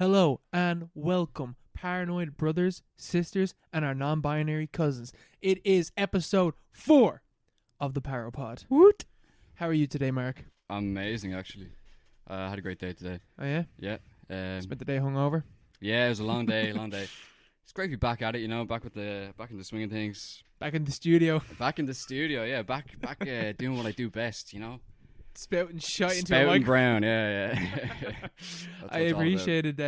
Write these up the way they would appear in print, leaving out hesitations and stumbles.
Hello and welcome, paranoid brothers, sisters, and our non-binary cousins. It is episode 4 of the Paropod. Woot! How are you today, Mark? Amazing, actually. I had a great day today. Oh yeah? Yeah. Spent the day hungover? Yeah, it was a long day, long day. It's great to be back at it, back in the swing of things. Back in the studio. Back in the studio, yeah. Back doing what I do best, Spouting shite into a Spouting microphone. brown, yeah. I appreciated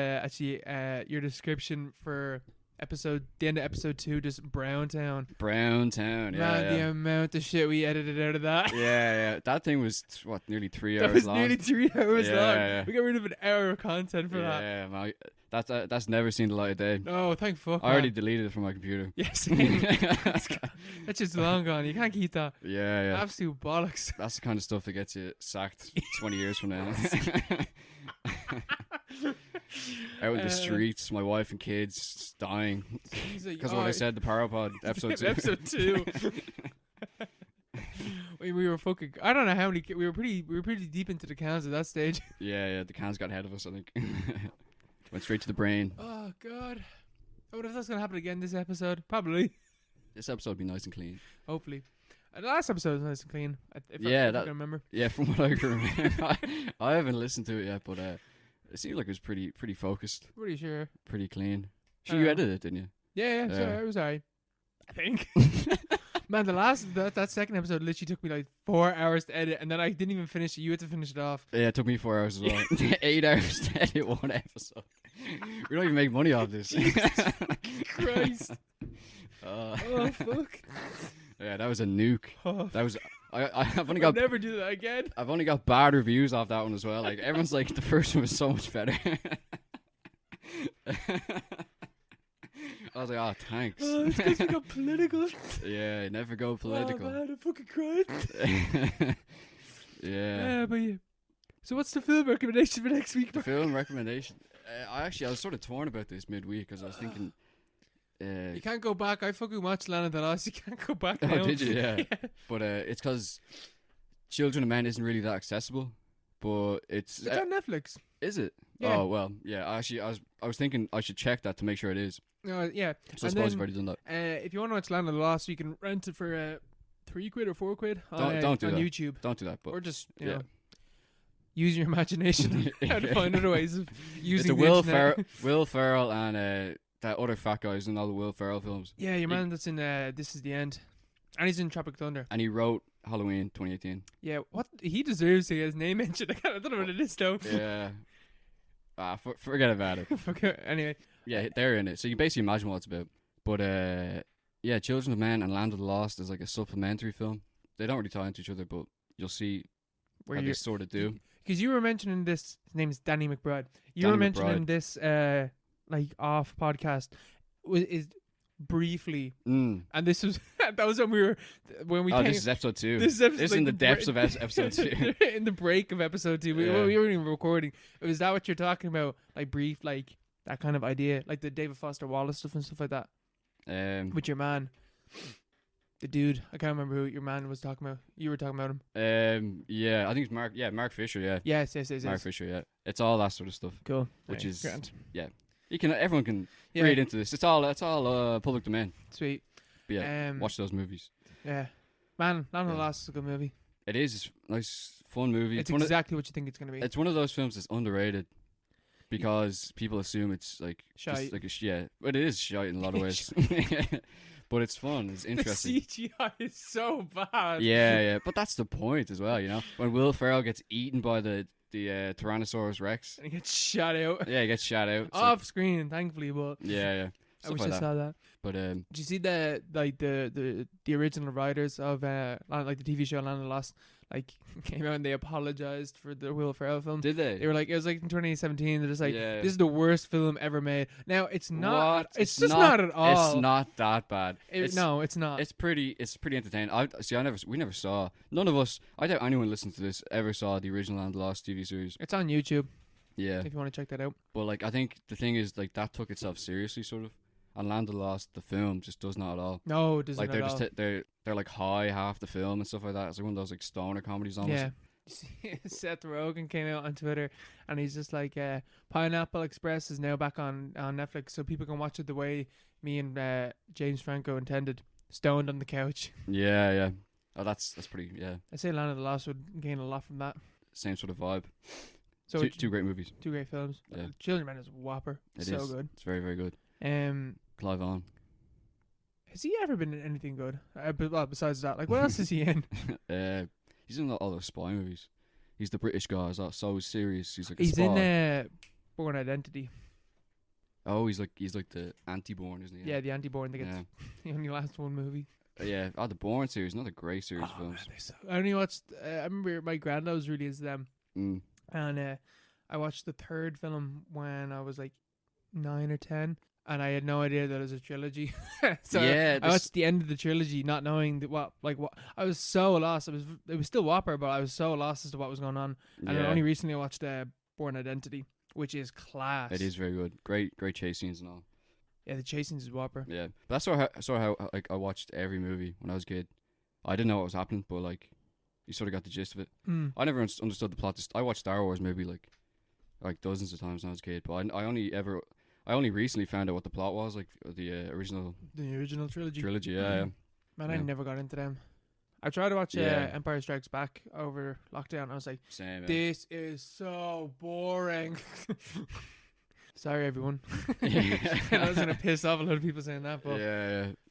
your description for the end of episode 2, just Brown Town. Brown Town, yeah. Man, the amount of shit we edited out of that. Yeah. That thing was, nearly 3 hours That was long? nearly 3 hours long. Yeah. We got rid of an hour of content for that. Yeah, man. That's never seen the light of day. No, thank fuck. I already deleted it from my computer. Yes. That's just long gone. You can't keep that. Yeah. Absolute bollocks. That's the kind of stuff that gets you sacked 20 years from now. Out in the streets, my wife and kids dying because of what I said. The Paropod episode 2. Episode 2. we were fucking. I don't know how many. We were pretty deep into the cans at that stage. Yeah. The cans got ahead of us, I think. Went straight to the brain. Oh god. I wonder if that's gonna happen again this episode. Probably. This episode will be nice and clean. Hopefully. The last episode was nice and clean. If I can remember. Yeah, from what I can remember. I haven't listened to it yet, but it seemed like it was pretty focused. Pretty sure. Pretty clean. You edited it, didn't you? Yeah. So it was alright. I think. Man, that second episode literally took me like 4 hours to edit, and then I didn't even finish it. You had to finish it off. Yeah, it took me 4 hours as well. 8 hours to edit one episode. We don't even make money off this. Jesus Christ. Oh fuck. Yeah, that was a nuke. Oh, That was. I've only I'll got. never do that again. I've only got bad reviews off that one as well. Like everyone's like, the first one was so much better. I was like, oh, thanks. Oh, it's because we got political. Yeah, never go political. Oh man, I fucking cried. Yeah. But yeah. So what's the film recommendation for next week? The film recommendation. I was sort of torn about this midweek because I was thinking. You can't go back. I fucking watched Land of the Lost. You can't go back now. Oh, did you? Yeah. But it's because Children of Men isn't really that accessible. But it's on Netflix. Is it? Yeah. Oh well, yeah. Actually, I was thinking I should check that to make sure it is. Yeah. So I suppose you've already done that. If you want to watch Land of the Lost, you can rent it for £3 or £4 Don't do on that. YouTube. Don't do that. But Or just you know, use your imagination how to find other ways of using it's the Will Ferrell and that other fat guy who's in all the Will Ferrell films. Yeah, your man that's in This Is the End, and he's in Tropic Thunder. And he wrote Halloween 2018. Yeah, what he deserves to get his name mentioned. I don't know what it is though. Yeah. Forget about it. Anyway. Yeah, they're in it. So you can basically imagine what it's about. But yeah, Children of Men and Land of the Lost is like a supplementary film. They don't really tie into each other, but you'll see Where how they sort of do. Because you were mentioning this. His name is Danny McBride. You Danny were mentioning McBride. this like off podcast is briefly, Mm. and this was that was when we came. This is episode 2. This is episode, This is like in the depths of episode 2. In the break of episode 2, we weren't even recording. Was that what you're talking about? Like brief, like that kind of idea, like the David Foster Wallace stuff and stuff like that. With your man, the dude. I can't remember who your man was talking about. You were talking about him. Yeah, I think it's Mark. Yeah, Mark Fisher. Yeah. Yes. Mark Fisher. Yeah, it's all that sort of stuff. Cool. Which is grand. yeah. Everyone can read into this. It's all public domain. Sweet. But yeah, watch those movies. Yeah, man, Land of the Lost is a good movie. It is. It's a nice, fun movie. It's exactly what you think it's gonna be. It's one of those films that's underrated because people assume it's like Shite. just like but it is shite in a lot of ways. But it's fun. It's interesting. The CGI is so bad. Yeah. But that's the point as well. When Will Ferrell gets eaten by the Tyrannosaurus Rex. And he gets shot out. Yeah, he gets shot out. Off screen, thankfully, but Yeah. I wish I saw that. But did you see the original writers of like the TV show Land of the Lost came out and they apologized for the Will Ferrell film? Did they? They were like, it was like in 2017. They're just like, Yeah. this is the worst film ever made. Now it's not. What? It's just not at all. It's not that bad. No, it's not. It's pretty entertaining. We never saw. None of us. I doubt anyone listening to this ever saw the original Land of the Lost TV series. It's on YouTube. Yeah. If you want to check that out. But I think the thing is that took itself seriously, sort of. And Land of the Lost, the film, just does not at all. No, it doesn't they're at all. they're high half the film and stuff like that. It's like one of those stoner comedies almost. Yeah. Seth Rogen came out on Twitter and he's just like, Pineapple Express is now back on Netflix, so people can watch it the way me and James Franco intended, stoned on the couch. Yeah. Oh, that's pretty. Yeah. I say Land of the Lost would gain a lot from that. Same sort of vibe. So two great movies. 2 great films. Yeah. Children Man is a whopper. It so is. good. It's very, very good. Clive Owen. Has he ever been in anything good? Besides that, like, what else is he in? He's in all those spy movies. He's the British guy. He's so serious. He's like a He's spy. in Born Identity. Oh, he's like the anti-Born, isn't he? Yeah, the anti-Born. They get he only lasts one movie. Yeah, the Bourne series, another great series of films. Man, I only watched. I remember my granddad was really into them, and I watched the 3rd film when I was like 9 or 10, and I had no idea that it was a trilogy. So I watched the end of the trilogy, not knowing what. I was so lost. It was still whopper, but I was so lost as to what was going on. And I only recently watched Born Identity, which is class. It is very good. Great chase scenes and all. Yeah, the chase scenes is whopper. Yeah, but that's sort of how like I watched every movie when I was a kid. I didn't know what was happening, but like you sort of got the gist of it. I never understood the plot. I watched Star Wars maybe like dozens of times when I was a kid, but I only recently found out what the plot was, like the original trilogy. Yeah. Man, I never got into them. I tried to watch Empire Strikes Back over lockdown. I was like, this is so boring. Sorry, everyone. I was gonna piss off a lot of people saying that, but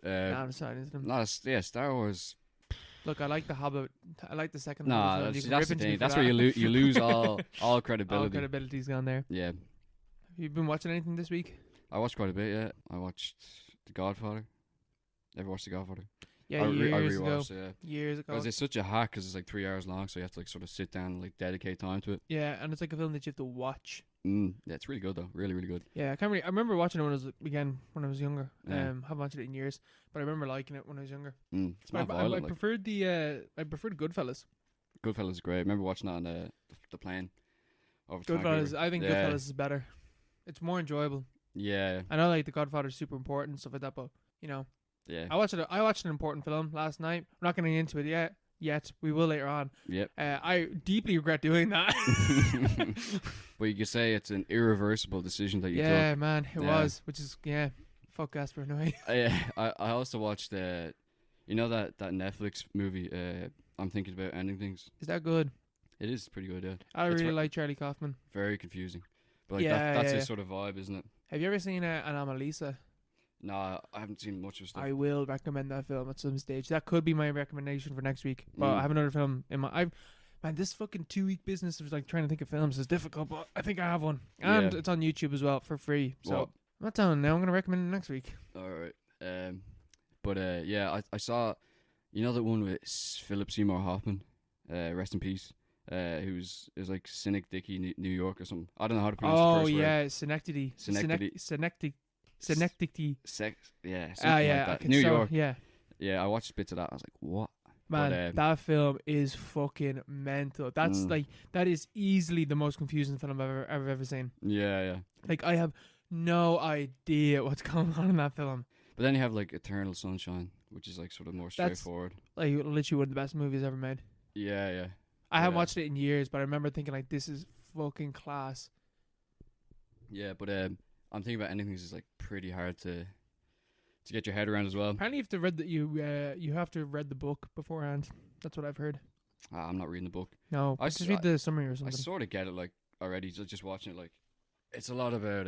I'm sorry into them. Star Wars. Look, I like The Hobbit. I like the second. No, that's the thing. That's where you lose all credibility. All credibility's gone there. Yeah. Have you been watching anything this week? I watched quite a bit. Yeah, I watched The Godfather. Ever watched The Godfather? Yeah, years ago. Years ago. Because it's such a hack. Because it's like 3 hours long, so you have to like sort of sit down and like dedicate time to it. Yeah, and it's like a film that you have to watch. Yeah, it's really good though. Really, really good. Yeah, I remember watching it when I was younger. Haven't watched it in years, but I remember liking it when I was younger. It's not violent. I preferred Goodfellas. Goodfellas is great. I remember watching that on the plane. Goodfellas. I think Goodfellas is better. It's more enjoyable. Yeah. I know like The Godfather is super important and stuff like that, but you know. Yeah. I watched an important film last night. I'm not getting into it yet. We will later on. Yep. I deeply regret doing that. But you could say it's an irreversible decision that you took. Yeah, man, it was. Which is fuck Gaspar in a way. I also watched that Netflix movie. I'm Thinking About Ending Things. Is that good? It is pretty good. Yeah. I really like Charlie Kaufman. Very confusing, but like that's his sort of vibe, isn't it? Have you ever seen Anomalisa? No, I haven't seen much of stuff. I will recommend that film at some stage. That could be my recommendation for next week. But I have another film in my. Man, this fucking 2-week business of like trying to think of films is difficult. But I think I have one, and it's on YouTube as well for free. So I'm not telling now. I'm gonna recommend it next week. All right. I saw, that one with Philip Seymour Hoffman, rest in peace. Who's like Cynic Dicky New York or something. I don't know how to pronounce the first word. Oh yeah, Synecdoche. New York. Yeah, I watched bits of that. I was like, what? Man, that film is fucking mental. That's that is easily the most confusing film I've ever seen. Yeah. Like I have no idea what's going on in that film. But then you have like Eternal Sunshine, which is like sort of more straightforward. Like literally one of the best movies ever made. Yeah. I haven't watched it in years, but I remember thinking like, this is fucking class. Yeah, but I'm Thinking About Ending Things is like pretty hard to get your head around as well. Apparently, you have to have read the book beforehand. That's what I've heard. I'm not reading the book. No, I just read the summary or something. I sort of get it like already, just watching it. Like, it's a lot about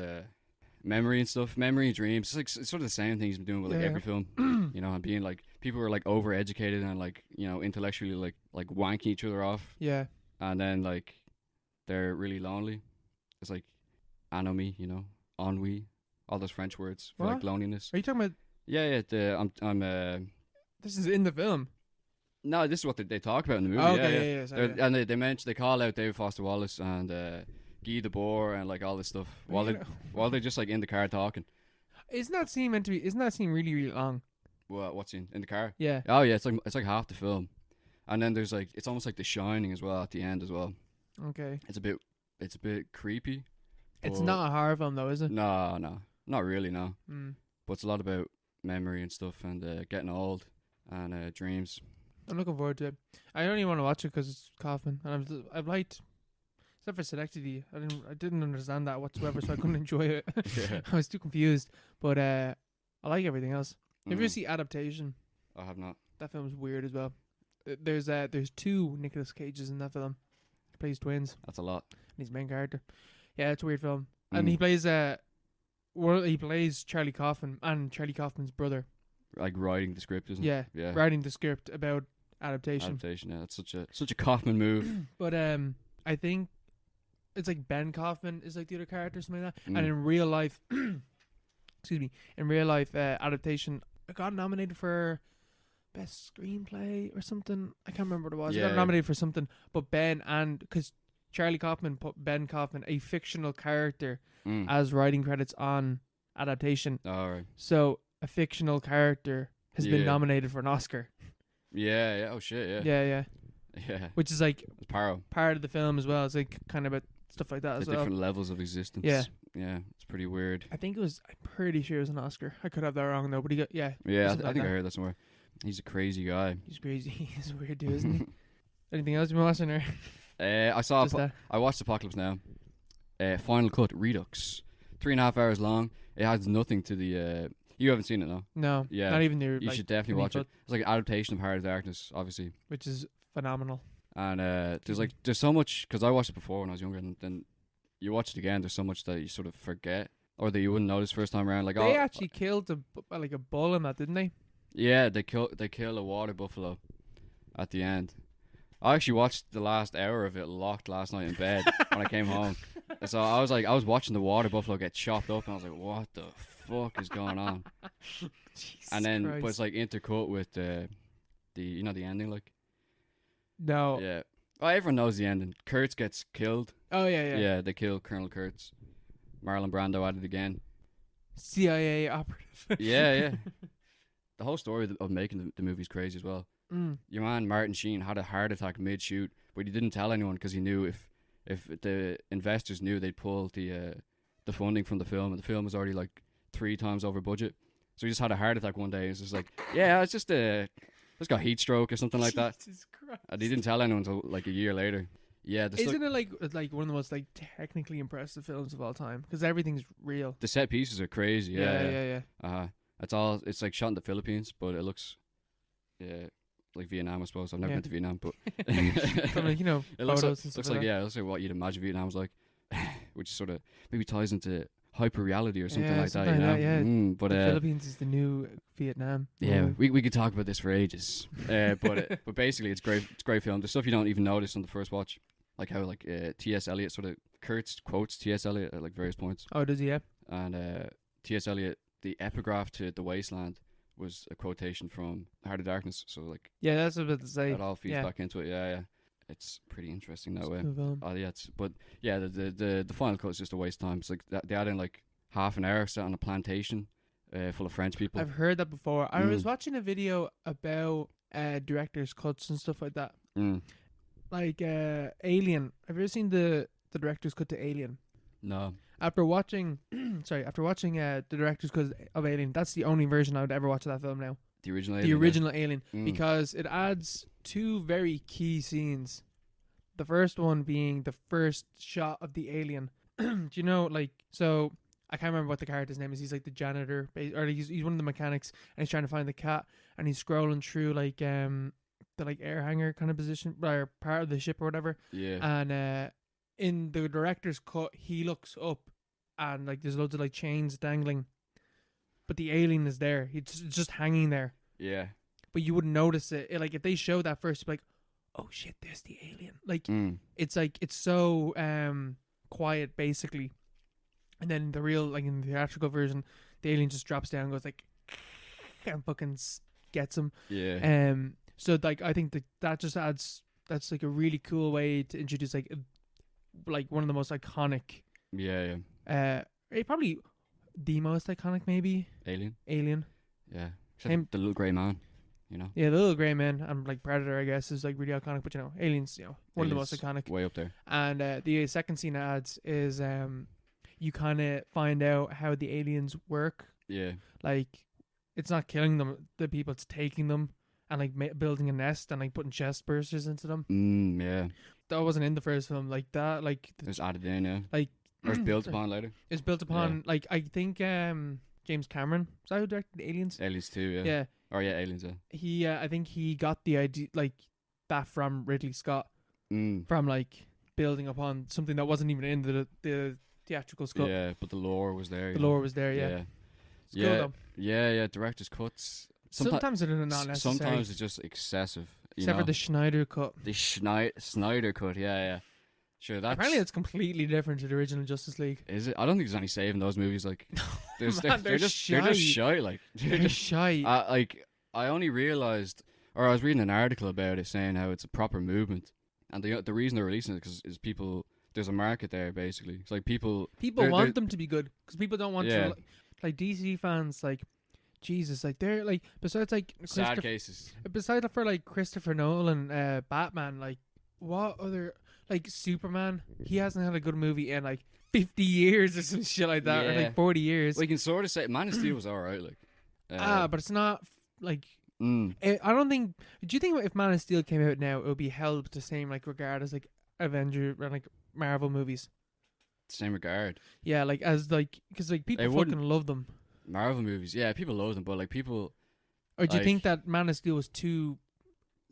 memory and stuff, memory and dreams. It's like it's sort of the same thing he's been doing with like every film. And being like people are like overeducated and like intellectually like wanking each other off. Yeah. And then like they're really lonely. It's like anomie, ennui, all those French words for like loneliness. Are you talking about? Yeah. This is in the film. No, this is what they talk about in the movie. Oh, okay, yeah. Sorry, and they call out David Foster Wallace and Guy Debord and like all this stuff while they're just like in the car talking. Isn't that scene really, really long? What scene? In the car? Yeah. Oh yeah, it's like half the film, and then there's like it's almost like The Shining as well at the end as well. Okay. It's a bit creepy. It's not a horror film though, is it? No, not really. No. But it's a lot about memory and stuff and getting old and dreams. I'm looking forward to it. I only want to watch it because it's Kaufman, and I've liked, except for Selectivity. I didn't understand that whatsoever, so I couldn't enjoy it. Yeah. I was too confused. But I like everything else. Have you ever seen Adaptation? I have not. That film's weird as well. There's 2 Nicolas Cages in that film. He plays twins. That's a lot. And he's the main character. Yeah, it's a weird film. And he plays he plays Charlie Kaufman and Charlie Kaufman's brother. Like writing the script, isn't it? Yeah. Writing the script about Adaptation. Adaptation, yeah. That's such a Kaufman move. But I think it's like Ben Kaufman is like the other character or something like that. And in real life excuse me, in real life Adaptation got nominated for best screenplay or something. I can't remember what it was. It got nominated for something. But because Charlie Kaufman put Ben Kaufman, a fictional character, as writing credits on Adaptation. Oh, right. So a fictional character has been nominated for an Oscar. Yeah. Oh shit. Yeah. Yeah. Which is like part of the film as well. It's like kind of about stuff like that as well. Different levels of existence. Yeah. Yeah. It's pretty weird. I'm pretty sure it was an Oscar. I could have that wrong though, but he got Yeah, I think I heard that somewhere. He's a crazy guy. He's crazy. He's a weird dude, isn't he? Anything else you been watching or? I watched Apocalypse Now. Final Cut Redux. 3.5 hours long. It has nothing to the. You haven't seen it, no? No. Yeah. Not even the. You should definitely watch it. It's like an adaptation of Heart of Darkness, obviously. Which is phenomenal. And there's so much, because I watched it before when I was younger, and then you watch it again. There's so much that you sort of forget, or that you wouldn't notice first time around. Like they actually killed a bull in that, didn't they? Yeah, they kill a water buffalo at the end. I actually watched the last hour of it locked last night in bed when I came home. So I was watching the water buffalo get chopped up, and I was like, "What the fuck is going on?" And then, Christ. but it's like intercut with the ending, like. No. Yeah. Well, everyone knows the ending. Kurtz gets killed. Oh yeah. Yeah, they kill Colonel Kurtz. Marlon Brando at it again. CIA operative. Yeah. The whole story of making the movie is crazy as well. Your man Martin Sheen had a heart attack mid-shoot, but he didn't tell anyone because he knew if the investors knew, they'd pull the funding from the film, and the film was already like 3 times over budget. So he just had a heart attack one day. It's just like, yeah, it's just got heat stroke or something like that. Jesus Christ. And he didn't tell anyone until like a year later. Yeah, isn't it like one of the most like technically impressive films of all time? Because everything's real. The set pieces are crazy. Yeah. It's like shot in the Philippines, but it looks like Vietnam, I suppose. I've never been to Vietnam, but from like, it looks like what you'd imagine Vietnam was like, which sort of maybe ties into hyper reality or something like that. You know, but the Philippines is the new Vietnam. Yeah, we could talk about this for ages. But basically, it's great. It's a great film. There's stuff you don't even notice on the first watch, like how T.S. Eliot sort of Kurtz quotes T.S. Eliot at like various points. Oh, does he? Yeah. And T.S. Eliot, the epigraph to The Wasteland was a quotation from Heart of Darkness. So like, yeah, that's what I was about to say. That all feeds back into it. Yeah. It's pretty interesting that way. Cool. The final cut is just a waste of time. It's like they add in like half an hour set on a plantation full of French people. I've heard that before. I was watching a video about director's cuts and stuff like that. Like Alien. Have you ever seen the director's cut to Alien? No. After watching the director's cut of Alien, that's the only version I would ever watch of that film now. The original Alien, because it adds 2 very key scenes. The first one being the first shot of the alien. Do you know, like, so I can't remember what the character's name is. He's like the janitor, or he's one of the mechanics, and he's trying to find the cat, and he's scrolling through like the like air hangar kind of position or part of the ship or whatever. Yeah. And in the director's cut, he looks up, and like there's loads of like chains dangling. But the alien is there. It's just hanging there. Yeah. But you wouldn't notice it. Like if they show that first, you'd be like, oh shit, there's the alien. Like it's so quiet basically. And then the real, like in the theatrical version, the alien just drops down and goes like and fucking gets him. Yeah. So like I think that just adds, that's like a really cool way to introduce like one of the most iconic. Yeah. Probably the most iconic maybe. Alien. Yeah. Except the little grey man, you know. Yeah, the little grey man and like Predator, I guess, is like really iconic. But you know, Aliens, one of the most iconic. Way up there. And the second scene it adds is you kind of find out how the aliens work. Yeah. Like it's not killing them, the people, it's taking them, and like building a nest and like putting chest bursters into them. Yeah. That wasn't in the first film. Like that, like It was added in, yeah. like or it's built upon later. It's built upon like I think James Cameron. Is that who directed Aliens? Aliens 2, yeah. Yeah. Or yeah, Aliens, yeah. He I think he got the idea like that from Ridley Scott. From like building upon something that wasn't even in the theatrical scope. Yeah, but the lore was there. The lore was there, yeah. It's cool, though. Yeah, director's cuts. Sometimes they're not necessary. Sometimes it's just excessive. Except for the Schneider cut. The Snyder cut, yeah. Sure, that's... Apparently it's completely different to the original Justice League. Is it? I don't think there's any saving those movies. Like, they're just shy. They're just shy. Like, they're shy. I only realized, or I was reading an article about it saying how it's a proper movement, and the reason they're releasing it is people. There's a market there, basically. It's like people want them to be good because people don't want to like DC fans. Like, Jesus, like they're like besides like sad cases. Besides for like Christopher Nolan, Batman, like what other like Superman? He hasn't had a good movie in like 50 years or some shit like that, or like 40 years. We can sort of say Man of Steel was alright, like. But it's not like. I don't think. Do you think if Man of Steel came out now, it would be held the same like regard as like Avenger and like Marvel movies? Same regard. Yeah, like as like because like people fucking love them. Marvel movies, yeah, people love them, but like people. Or do you think that Man of Steel was too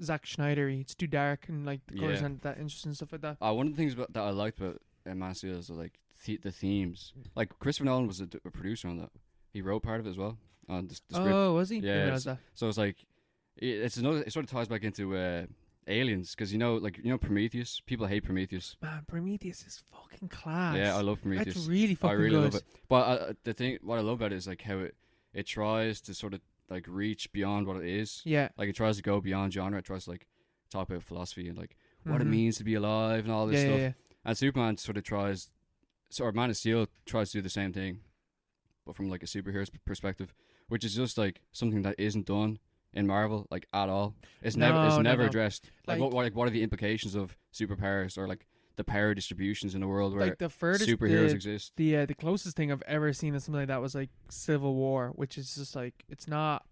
Zack Schneider-y? It's too dark and like the colors aren't that interesting and stuff like that. One of the things that I liked about Man of Steel is like the themes. Like Christopher Nolan was a producer on that. He wrote part of it as well on the script. Oh, was he? Yeah. So it's like it sort of ties back into Aliens because Prometheus. People hate Prometheus. Man, Prometheus is fucking class. Yeah, I love Prometheus. That's really fucking good. I really love it. But what I love about it is like how it tries to sort of like reach beyond what it is. Yeah. Like it tries to go beyond genre. It tries to like talk about philosophy and like what it means to be alive and all this stuff. Yeah. And Superman sort of Man of Steel tries to do the same thing, but from like a superhero's perspective, which is just like something that isn't done in Marvel like at all. It's never addressed. Like what are the implications of superpowers or like the power distributions in the world where like the furthest superheroes exist? The closest thing I've ever seen of something like that was like Civil War, which is just like it's not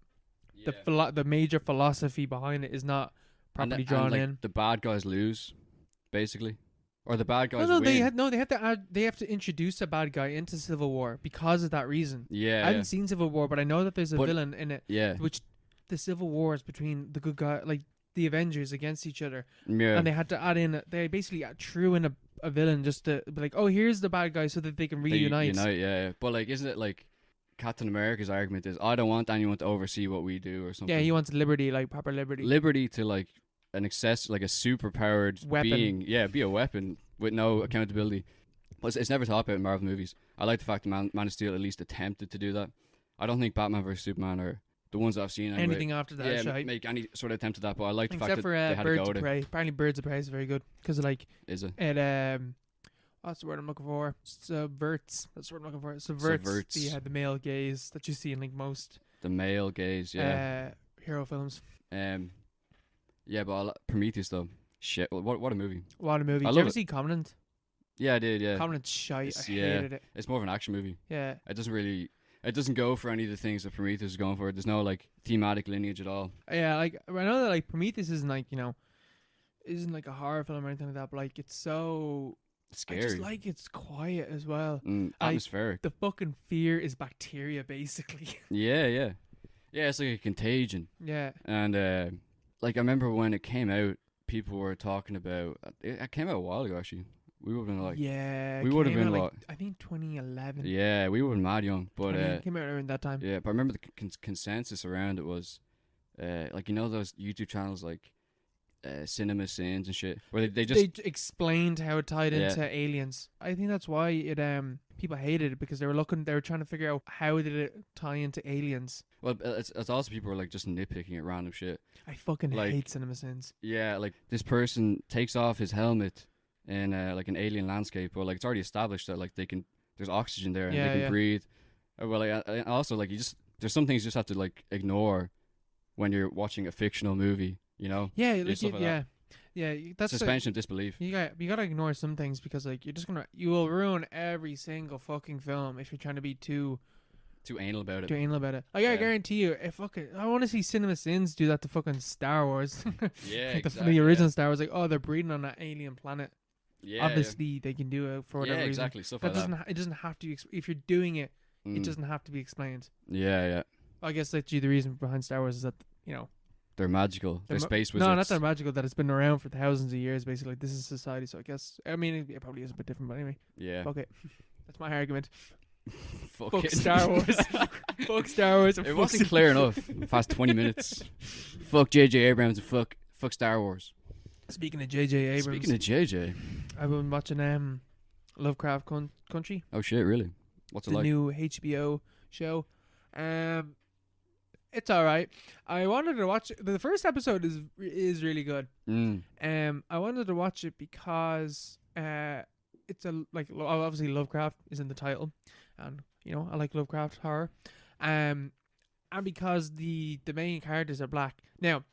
the major philosophy behind it is not properly drawn in. The bad guys lose, basically. Or the bad guys win. They have to introduce a bad guy into Civil War because of that reason. Yeah. I haven't seen Civil War, but I know that there's a villain in it. Yeah. Which the Civil War is between the good guy, like the Avengers against each other. Yeah. And they had to add in, they basically threw in a villain just to be like, oh, here's the bad guy so that they can reunite. Yeah. But like, isn't it like Captain America's argument is, I don't want anyone to oversee what we do or something. Yeah, he wants liberty, like proper liberty. Liberty to like an like a super-powered being. Yeah, be a weapon with no accountability. But it's never talked about in Marvel movies. I like the fact that Man of Steel at least attempted to do that. I don't think Batman vs Superman are the ones that I've seen anyway. Anything after that, make any sort of attempt at that. But I like the fact that they had to go Birds of Prey. Apparently, Birds of Prey is very good because like is it? What's the word I'm looking for? Subverts. That's the word I'm looking for. Subverts. The male gaze that you see in like most. The male gaze, yeah. Hero films. Yeah, but Prometheus though. Shit, what a movie. What a movie. Did you ever see Covenant? Yeah, I did, yeah. Covenant's shite. I hated it. It's more of an action movie. Yeah. It doesn't go for any of the things that Prometheus is going for. There's no like thematic lineage at all. Yeah, like I know that like Prometheus isn't like, isn't like a horror film or anything like that, but like it's so scary. I just like it's quiet as well. Atmospheric. The fucking fear is bacteria basically. Yeah. Yeah, it's like a contagion. Yeah. And like I remember when it came out, people were talking about it came out a while ago actually. We would have been like, we would have been like, I think 2011. Yeah, we were mad young, but it came out around that time. Yeah, but I remember the consensus around it was, like those YouTube channels like, Cinema Sins and shit, where they explained how it tied into Aliens. I think that's why it people hated it because they were trying to figure out how did it tie into Aliens. Well, it's also people were like just nitpicking at random shit. I fucking hate Cinema Sins. Yeah, like this person takes off his helmet in like an alien landscape, but like it's already established that like there's oxygen there and they can breathe. Well, like also like there's some things you just have to like ignore when you're watching a fictional movie, Yeah, that's suspension of disbelief. You gotta ignore some things because like you will ruin every single fucking film if you're trying to be too too anal about it. Too anal about it. Like, I guarantee you, if I want to see Cinema Sins do that to fucking Star Wars. Yeah, like exactly. the original Star Wars, like, oh, they're breeding on that alien planet. Yeah, obviously they can do it for whatever reason. Exactly. Stuff like that. It doesn't have to. If you're doing it, it doesn't have to be explained. Yeah. I guess that's the reason behind Star Wars is that they're magical. They're space wizards. No, not that magical. That it's been around for thousands of years. Basically, this is society. So I guess it probably is a bit different, but anyway. Yeah. Okay, that's my argument. Fuck Star Wars. Fuck Star Wars. It wasn't clear enough. Past 20 minutes. Fuck J.J. Abrams and fuck Star Wars. Speaking of J.J. Abrams. Speaking of J.J. I've been watching Lovecraft Country. Oh shit! Really? What's it like? The new HBO show. It's all right. I wanted to watch the first episode. Is really good. I wanted to watch it because it's obviously Lovecraft is in the title, and I like Lovecraft horror, and because the main characters are black. Now,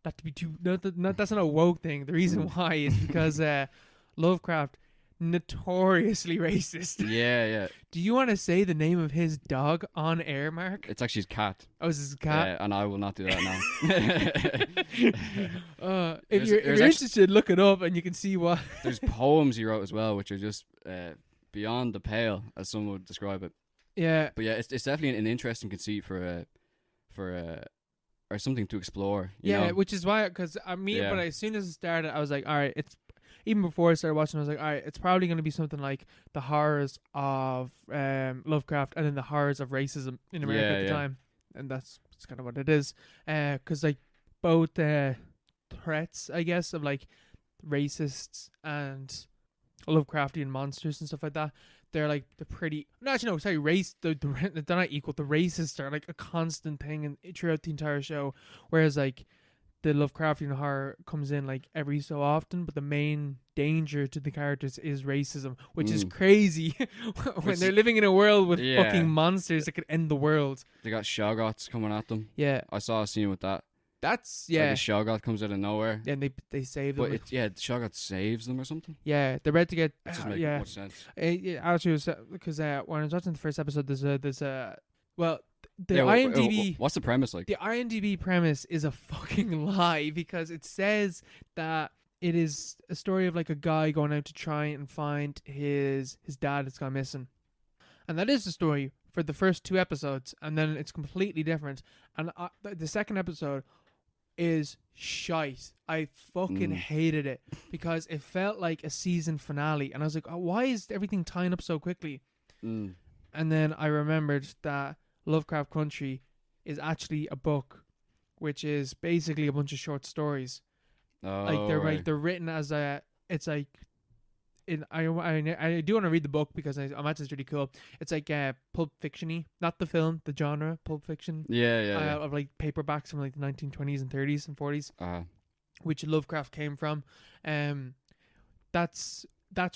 not to be too that's not a woke thing. The reason why is because Lovecraft notoriously racist. Yeah. Do you want to say the name of his dog on air, Mark? It's actually his cat. Oh, is his cat? Yeah, and I will not do that now. If you're interested, look it up and you can see what. There's poems he wrote as well, which are just beyond the pale, as some would describe it. Yeah. But yeah, it's definitely an interesting conceit for or something to explore. You know? Which is why, because but as soon as it started, I was like, all right, even before I started watching, I was like, all right, it's probably going to be something like the horrors of Lovecraft and then the horrors of racism in America at the time. And that's kind of what it is. Because like both threats, I guess, of like racists and Lovecraftian monsters and stuff like that, they're pretty... No, actually, no, sorry, they're not equal. The racists are like a constant thing throughout the entire show. Whereas like the Lovecraftian horror comes in like every so often, but the main danger to the characters is racism, which is crazy when they're living in a world with fucking monsters that could end the world. They got Shoggoths coming at them. Yeah. I saw a scene with that. That's, Like a Shoggoth comes out of nowhere. Yeah, and they save them. But the Shoggoth saves them or something. Yeah, they're about to get... That doesn't make much sense. Actually, because when I was watching the first episode, there's a... Well... IMDb... What's the premise like? The IMDb premise is a fucking lie because it says that it is a story of like a guy going out to try and find his dad that's gone missing. And that is the story for the first 2 episodes, and then it's completely different. And the second episode is shite. I fucking hated it because it felt like a season finale. And I was like, oh, why is everything tying up so quickly? And then I remembered that Lovecraft Country is actually a book, which is basically a bunch of short stories. They're written as I do want to read the book because I imagine it's really cool. It's like Pulp Fiction-y, not the film, the genre, Pulp Fiction. Yeah. Of like paperbacks from like the 1920s and 30s and 40s, which Lovecraft came from. That's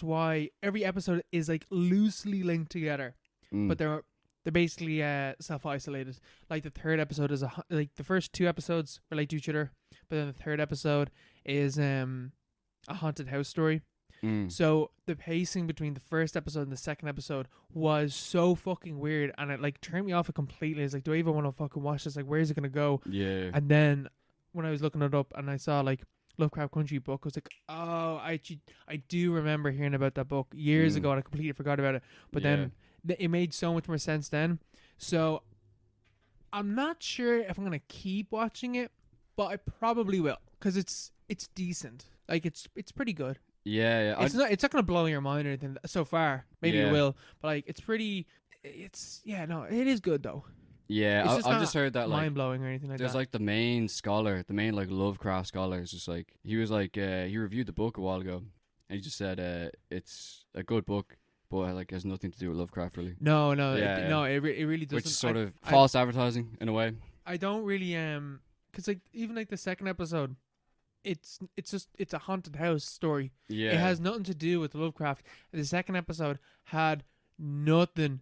why every episode is like loosely linked together, but they're basically self-isolated. Like the third episode is like the first 2 episodes relate to each other, but then the third episode is a haunted house story. So the pacing between the first episode and the second episode was so fucking weird, and it like turned me off it completely. It's like, do I even want to fucking watch this? Like, where is it gonna go? Yeah. And then when I was looking it up and I saw like Lovecraft Country book, I was like, oh, I do remember hearing about that book years ago, and I completely forgot about it. But then it made so much more sense then. So I'm not sure if I'm gonna keep watching it, but I probably will because it's decent. Like it's pretty good. Yeah. It's not gonna blow your mind or anything so far. Maybe it will, but like it is good though. Yeah, I've just heard that like mind blowing or anything like there's that. like the main like Lovecraft scholar is just like he reviewed the book a while ago and he just said it's a good book but like has nothing to do with Lovecraft really. No, it really doesn't. Which is sort of false advertising in a way. I don't really because like even like the second episode, it's a haunted house story. Yeah, it has nothing to do with Lovecraft. The second episode had nothing.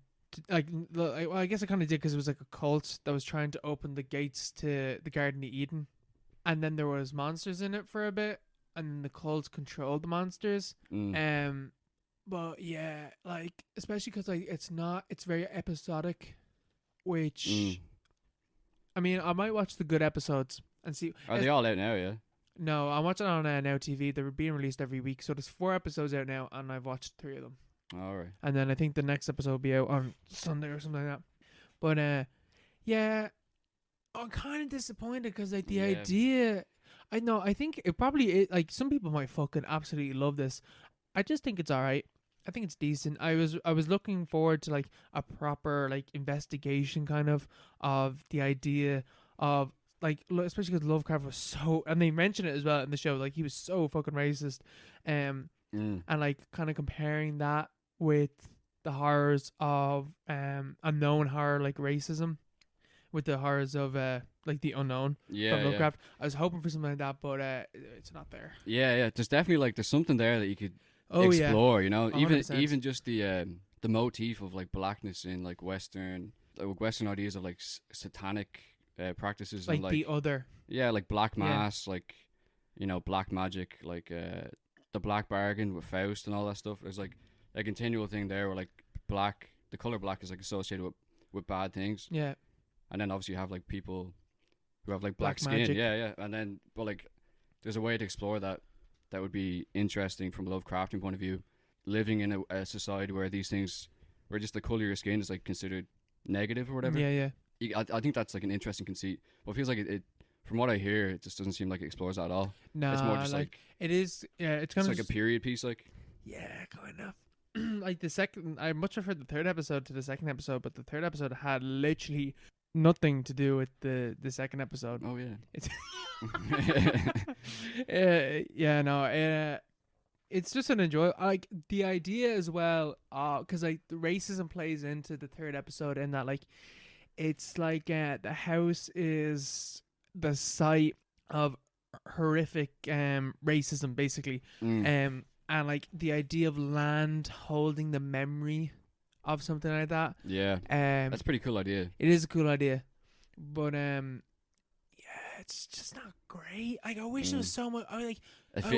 Well, I guess it kind of did because it was like a cult that was trying to open the gates to the Garden of Eden, and then there was monsters in it for a bit, and the cult controlled the monsters. But yeah, like especially because like it's very episodic, which I mean, I might watch the good episodes and see. Are they all out now? Yeah. No, I'm watching on Now TV. They're being released every week, so there's 4 episodes out now, and I've watched 3 of them. All right. And then I think the next episode will be out on Sunday or something like that. But yeah, I'm kind of disappointed because like the idea, I think it probably is, like some people might fucking absolutely love this. I just think it's all right. I think it's decent. I was looking forward to like a proper like investigation kind of the idea of like, especially because Lovecraft was so, and they mention it as well in the show, like he was so fucking racist, and like kind of comparing that with the horrors of unknown horror like racism, with the horrors of like the unknown from Lovecraft. I was hoping for something like that, but it's not there. Yeah. There's definitely there's something there that you could explore. You know, 100%. even just the motif of like blackness in like Western ideas of like satanic practices, like, and, like the other. Yeah, like black mass, like black magic, like the black bargain with Faust and all that stuff. There's like a continual thing there where like the color black is like associated with bad things. Yeah. And then obviously you have like people who have like black skin. Magic. Yeah. And then, but like, there's a way to explore that would be interesting from a Lovecraftian point of view. Living in a society where these things, where just the color of your skin is like considered negative or whatever. Yeah. I think that's like an interesting conceit. But it feels like it from what I hear, it just doesn't seem like it explores that at all. No, it's more just like it is. Yeah, it's kind of like a period piece, like. Yeah, kind of. Like the second, I much preferred the 3rd episode to the 2nd episode, but the 3rd episode had literally nothing to do with the 2nd episode. Oh yeah. It's it's just an enjoy. Like the idea as well, because like the racism plays into the 3rd episode, in that like it's like the house is the site of horrific racism, basically, and like the idea of land holding the memory of something like that. Yeah, that's a pretty cool idea. It is a cool idea, but it's just not great. Like I wish there was so much. I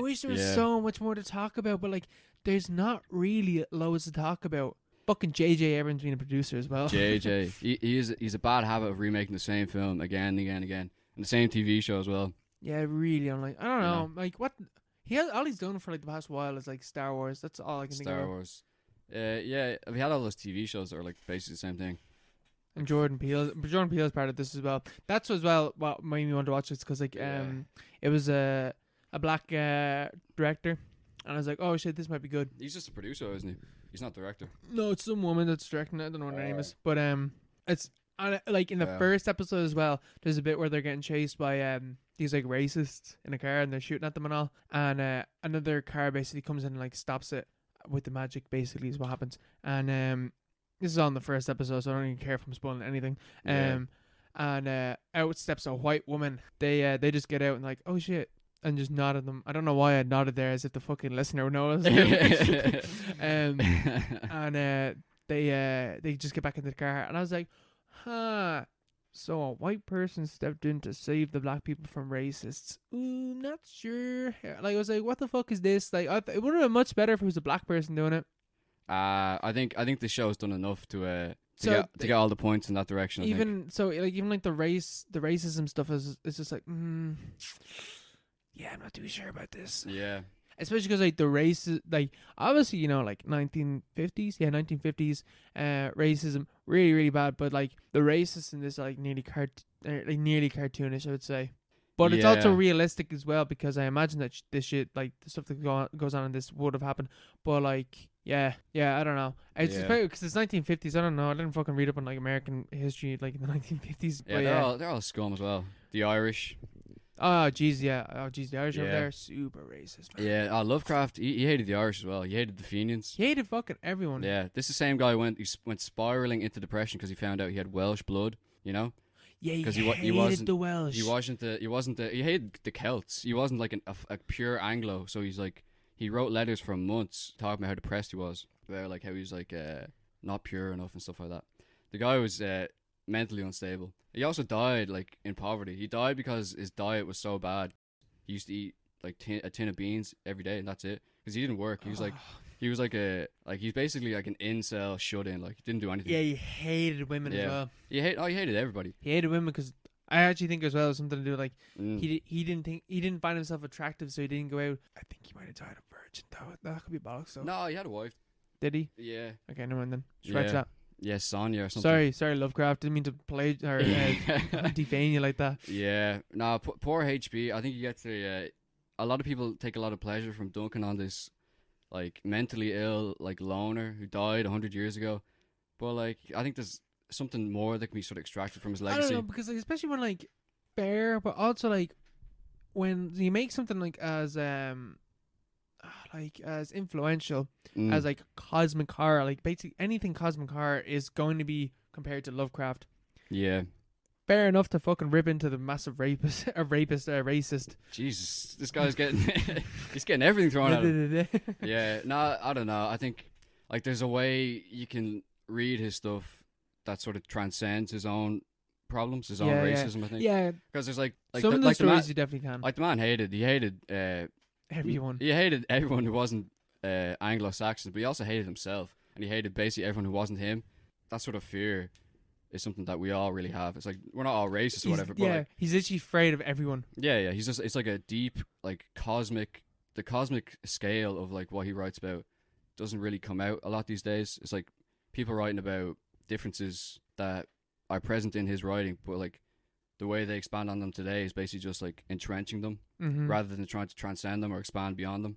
wish there was so much more to talk about, but like there's not really loads to talk about. Fucking J.J. Abrams being a producer as well. J.J. he's a bad habit of remaking the same film again and again and again, and the same TV show as well. Yeah, really. I'm like, I don't know, like what all he's done for like the past while is like Star Wars. That's all I can think of. Star Wars. Yeah, we had all those TV shows that are like basically the same thing. And Jordan Peele's part of this as well. That's as well what made me want to watch this, because like it was a black director, and I was like, oh shit, this might be good. He's just a producer, isn't he? He's not director. No, it's some woman that's directing it. I don't know what her name is, but it's like in the first episode as well. There's a bit where they're getting chased by these like racists in a car, and they're shooting at them and all. And another car basically comes in and like stops it with the magic. Basically, is what happens. And this is on the first episode, so I don't even care if I'm spoiling anything. And out steps a white woman. They just get out and like, oh shit, and just nod at them. I don't know why I nodded there, as if the fucking listener would know. And they just get back into the car, and I was like, huh. So a white person stepped in to save the black people from racists. Ooh, not sure. Like I was like, what the fuck is this? Like it would have been much better if it was a black person doing it. I think the show's done enough to get all the points in that direction. Even like the racism stuff is just like, yeah, I'm not too sure about this. Yeah. Especially because like the race, like obviously, you know, like 1950s racism really, really bad, but like the racists in this are like nearly cartoonish, I would say. But it's also realistic as well, because I imagine that this shit, like the stuff that goes on in this, would have happened. But like, yeah, I don't know. It's because it's 1950s. I don't know. I didn't fucking read up on like American history like in the 1950s. Yeah, they're all scum as well. The Irish. Oh jeez, yeah. Oh jeez, the Irish over there are super racist, man. Yeah, Lovecraft, he hated the Irish as well. He hated the Fenians. He hated fucking everyone. Yeah, this is the same guy who went spiraling into depression because he found out he had Welsh blood. You know. Yeah, he hated the Welsh. He hated the Celts. He wasn't like a pure Anglo. So he's like, he wrote letters for months talking about how depressed he was, about like how he was like not pure enough and stuff like that. The guy was mentally unstable. He also died like in poverty. He died because his diet was so bad. He used to eat like a tin of beans every day, and that's it. Because he didn't work. He was like, He was he's basically like an incel shut-in. Like, he didn't do anything. Yeah, he hated women as well. He hated everybody. He hated women because I actually think as well it was something to do with, like, he didn't find himself attractive, so he didn't go out. I think he might have died a virgin. That could be bollocks. So. No, he had a wife. Did he? Yeah. Okay, no mind then. Scratch that. Yeah, Sonya or something. Sorry, Lovecraft. Didn't mean to play or defame you like that. Yeah. No, poor HB. I think you get to. A lot of people take a lot of pleasure from dunking on this, like, mentally ill, like, loner who died 100 years ago. But, like, I think there's something more that can be sort of extracted from his legacy. I don't know, because, like, especially when, like, fair, but also, like, when you make something like as influential as, like, cosmic horror, like, basically anything cosmic horror is going to be compared to Lovecraft. Yeah. Fair enough to fucking rip into the massive racist. Jesus, this guy's he's getting everything thrown at him. Yeah, no, I don't know. I think, like, there's a way you can read his stuff that sort of transcends his own problems, his own racism. I think. Yeah, because there's like some of the stories you definitely can. Like, the man hated everyone. He hated everyone who wasn't Anglo-Saxon, but he also hated himself, and he hated basically everyone who wasn't him. That sort of fear is something that we all really have. It's like, we're not all racist or whatever. But yeah, like, he's literally afraid of everyone. Yeah. He's just, it's like a deep, like, the cosmic scale of, like, what he writes about doesn't really come out a lot these days. It's like people writing about differences that are present in his writing, but, like, the way they expand on them today is basically just, like, entrenching them rather than trying to transcend them or expand beyond them.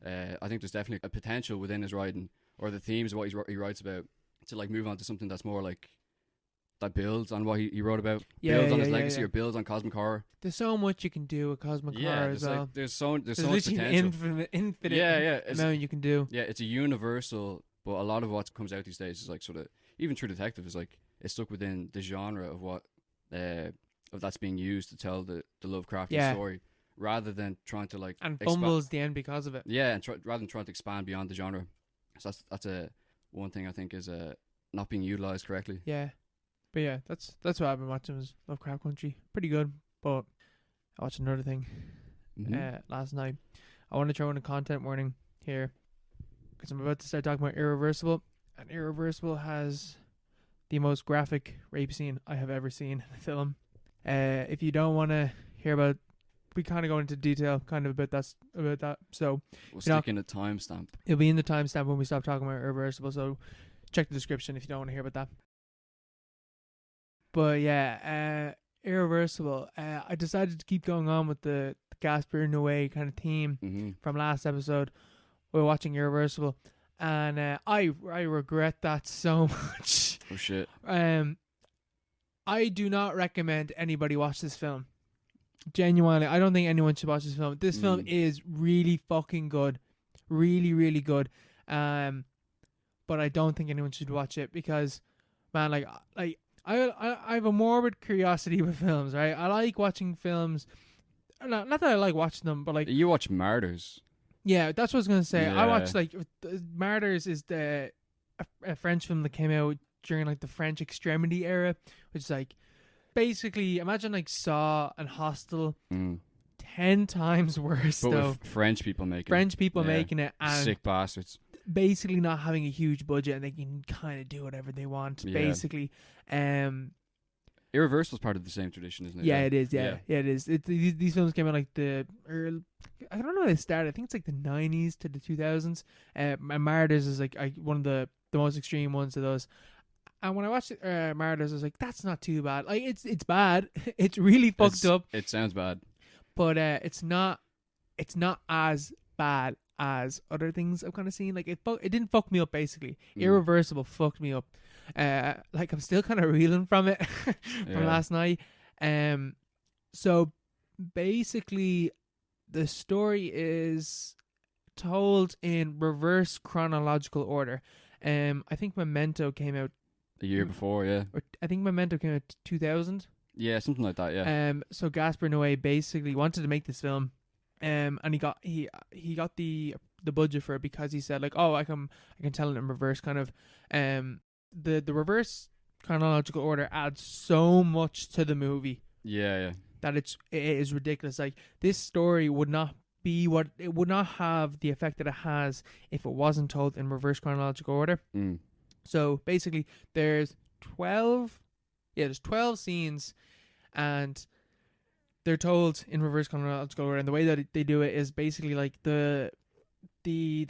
I think there's definitely a potential within his writing or the themes of what he writes about to, like, move on to something that's more like that builds on what he wrote about, builds on his legacy, or builds on cosmic horror. There's so much you can do with cosmic horror as well. Like, there's so much potential. Infinite amount you can do. Yeah, it's a universal, but a lot of what comes out these days is, like, sort of, even True Detective is, like, it's stuck within the genre of what of that's being used to tell the Lovecraftian story, rather than trying to, like, and fumbles the end because of it. Yeah, and rather than trying to expand beyond the genre. So that's a one thing I think is not being utilized correctly. Yeah. But yeah, that's what I've been watching was Lovecraft Country. Pretty good, but I watched another thing last night. I want to throw in a content warning here because I'm about to start talking about Irréversible, and Irréversible has the most graphic rape scene I have ever seen in a film. If you don't want to hear about, we kind of go into detail kind of about that. So we'll stick in a timestamp. It'll be in the timestamp when we stop talking about Irréversible. So check the description if you don't want to hear about that. But yeah, Irréversible. I decided to keep going on with the Gaspar Noé kind of theme from last episode. We were watching Irréversible, and I regret that so much. Oh shit. I do not recommend anybody watch this film. Genuinely, I don't think anyone should watch this film. This film is really fucking good, really really good. But I don't think anyone should watch it because, man, like. I have a morbid curiosity with films, right? I like watching films. Not that I like watching them, but, like, you watch Martyrs. Yeah, that's what I was gonna say. Yeah. I watched, like, Martyrs is a French film that came out during, like, the French extremity era, which is, like, basically imagine, like, Saw and Hostel 10 times worse. But though. With French people making it, and sick bastards. Basically not having a huge budget and they can kind of do whatever they want, basically. Irréversible is part of the same tradition, isn't it? Yeah, it is. Yeah, it is. These films came out like I don't know when they started. I think it's like the 90s to the 2000s. Martyrs is like one of the most extreme ones of those. And when I watched Martyrs, I was like, that's not too bad. Like, it's bad. It's really fucked up. It sounds bad. But it's not as bad as other things I've kind of seen. Like, it didn't fuck me up, basically. Irréversible fucked me up. Like, I'm still kind of reeling from it from last night. So basically the story is told in reverse chronological order. I think Memento came out a year before, yeah. Or I think Memento came out 2000. Yeah, something like that, yeah. So Gaspar Noé basically wanted to make this film. And he got the budget for it because he said, like, oh, I can tell it in reverse kind of. The reverse chronological order adds so much to the movie. Yeah. That it is ridiculous. Like, this story would not be what it would not have the effect that it has if it wasn't told in reverse chronological order. So basically, there's 12 scenes, and they're told in reverse chronological order. And the way that they do it is basically like the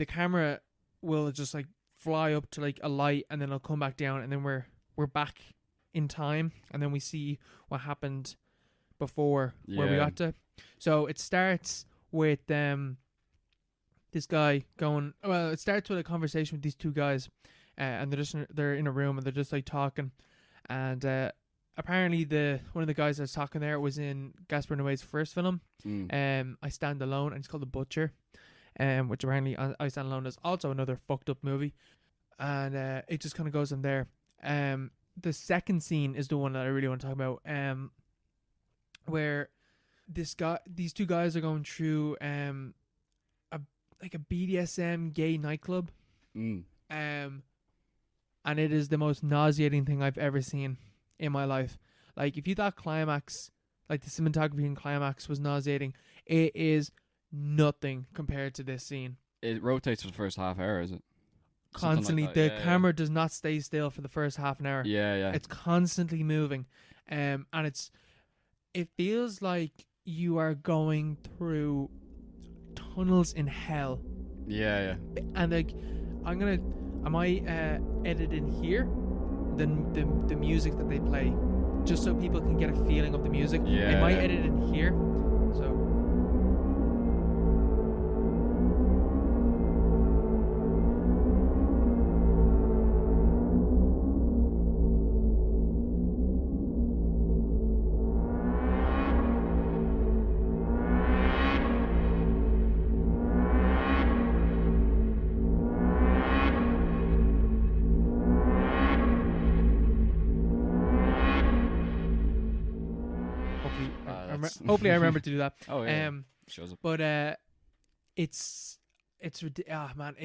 camera will just like fly up to like a light, and then it'll come back down, and then we're back in time, and then we see what happened before where we got to. So it starts with this guy going. Well, it starts with a conversation with these two guys, and they're in a room, and they're just like talking, and apparently one of the guys that's talking there was in Gaspar Noé's first film, I Stand Alone, and it's called The Butcher, which apparently I Stand Alone is also another fucked up movie, and it just kind of goes in there. The second scene is the one that I really want to talk about, where these two guys are going through a BDSM gay nightclub, and it is the most nauseating thing I've ever seen in my life. Like, if you thought climax, like the cinematography in climax was nauseating, it is nothing compared to this scene. It rotates for the first half hour, is it? Constantly. Like the camera does not stay still for the first half an hour. Yeah. It's constantly moving. And it feels like you are going through tunnels in hell. Yeah. And like, I might edit in here the music that they play, just so people can get a feeling of the music. Yeah. I might edit in here. So hopefully I remember to do that. Oh yeah. Shows up. But it's man,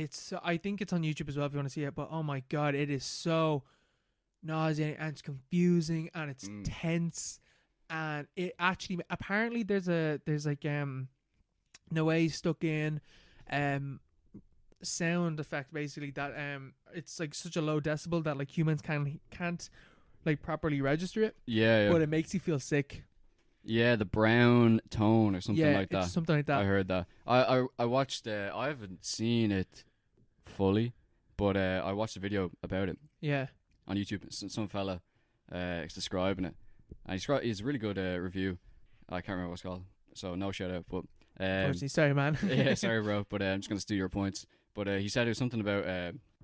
I think it's on YouTube as well if you want to see it. But oh my god, it is so nauseating, and it's confusing, and it's tense, and it actually apparently there's like Noé stuck in sound effect basically that it's like such a low decibel that like humans can't like properly register it. Yeah. But it makes you feel sick. Yeah, the brown tone or something like that. Something like that. I heard that. I watched. I haven't seen it fully, but I watched a video about it. Yeah. On YouTube, some fella is describing it, and he's a really good review. I can't remember what it's called, so no shout out. But sorry, man. Yeah, sorry, bro. But I'm just gonna steal your points. But he said it was something about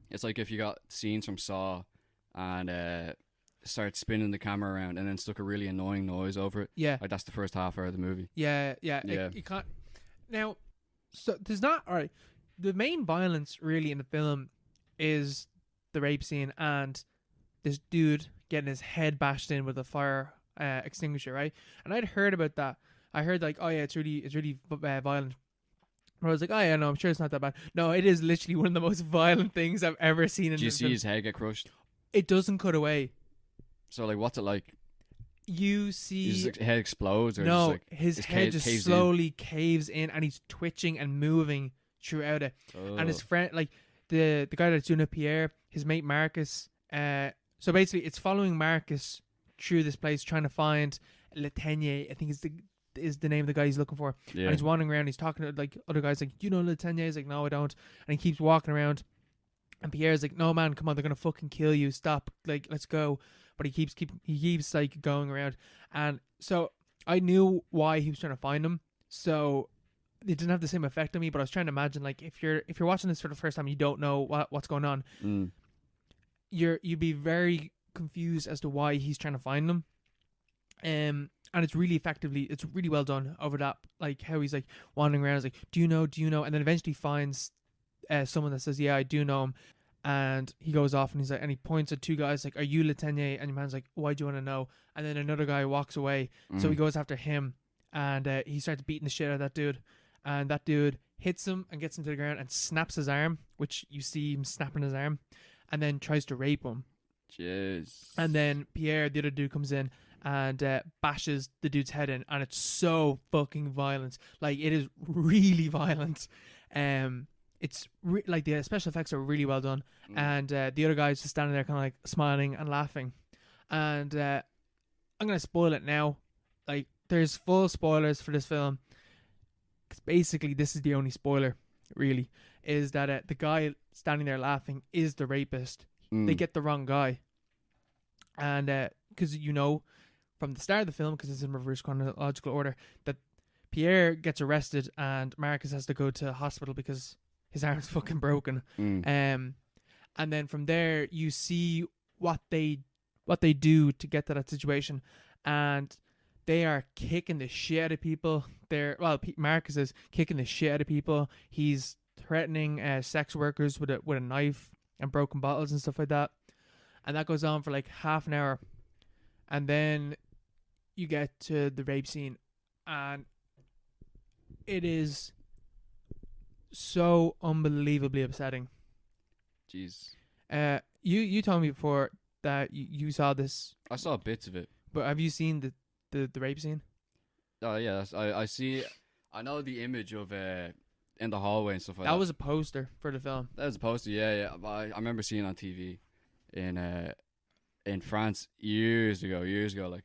it's like if you got scenes from Saw, and start spinning the camera around and then stuck a really annoying noise over it. Yeah. Like that's the first half hour of the movie. Yeah. You can't. Now, so there's not, alright, the main violence really in the film is the rape scene and this dude getting his head bashed in with a fire extinguisher, right? And I'd heard about that. I heard like, oh yeah, it's really violent. But I was like, oh yeah, no, I'm sure it's not that bad. No, it is literally one of the most violent things I've ever seen in Did you see his head get crushed? It doesn't cut away. So, like, what's it like? You see... His head explodes? Or no, just, like, his head just slowly caves in, and he's twitching and moving throughout it. Oh. And his friend, like, the guy that's doing it, Pierre, his mate Marcus... so, basically, it's following Marcus through this place, trying to find Le Tenier, I think is the name of the guy he's looking for. Yeah. And he's wandering around, he's talking to, like, other guys, like, do you know Le Tenier? He's like, no, I don't. And he keeps walking around, and Pierre's like, no, man, come on, they're going to fucking kill you. Stop. Like, let's go. But he keeps like going around, and so I knew why he was trying to find him. So it didn't have the same effect on me. But I was trying to imagine, like, if you're watching this for the first time, you don't know what's going on. You'd be very confused as to why he's trying to find them. And it's really well done over that, like how he's like wandering around, he's like, do you know, and then eventually finds someone that says, yeah, I do know him. And he goes off and he's like, and he points at two guys like, are you Le Tenier? And your man's like, why do you want to know? And then another guy walks away. So he goes after him, and he starts beating the shit out of that dude. And that dude hits him and gets him to the ground and snaps his arm, which you see him snapping his arm, and then tries to rape him. Jeez. And then Pierre, the other dude, comes in and bashes the dude's head in, and it's so fucking violent. Like, it is really violent. It's like the special effects are really well done, and the other guy's just standing there kind of like smiling and laughing. And I'm gonna spoil it now. Like, there's full spoilers for this film, because basically this is the only spoiler really, is that the guy standing there laughing is the rapist. They get the wrong guy, and because from the start of the film, because it's in reverse chronological order, that Pierre gets arrested and Marcus has to go to hospital because his arm's fucking broken. And then from there you see what they do to get to that situation, and they are kicking the shit out of people. Marcus is kicking the shit out of people. He's threatening sex workers with a knife and broken bottles and stuff like that, and that goes on for like half an hour, and then you get to the rape scene, and it is so unbelievably upsetting. Jeez. You told me before that you saw this. I saw bits of it. But have you seen the rape scene? Oh yeah, I see. I know the image of in the hallway and stuff like that. That was a poster for the film. That was a poster, yeah. I remember seeing it on TV in France years ago, like.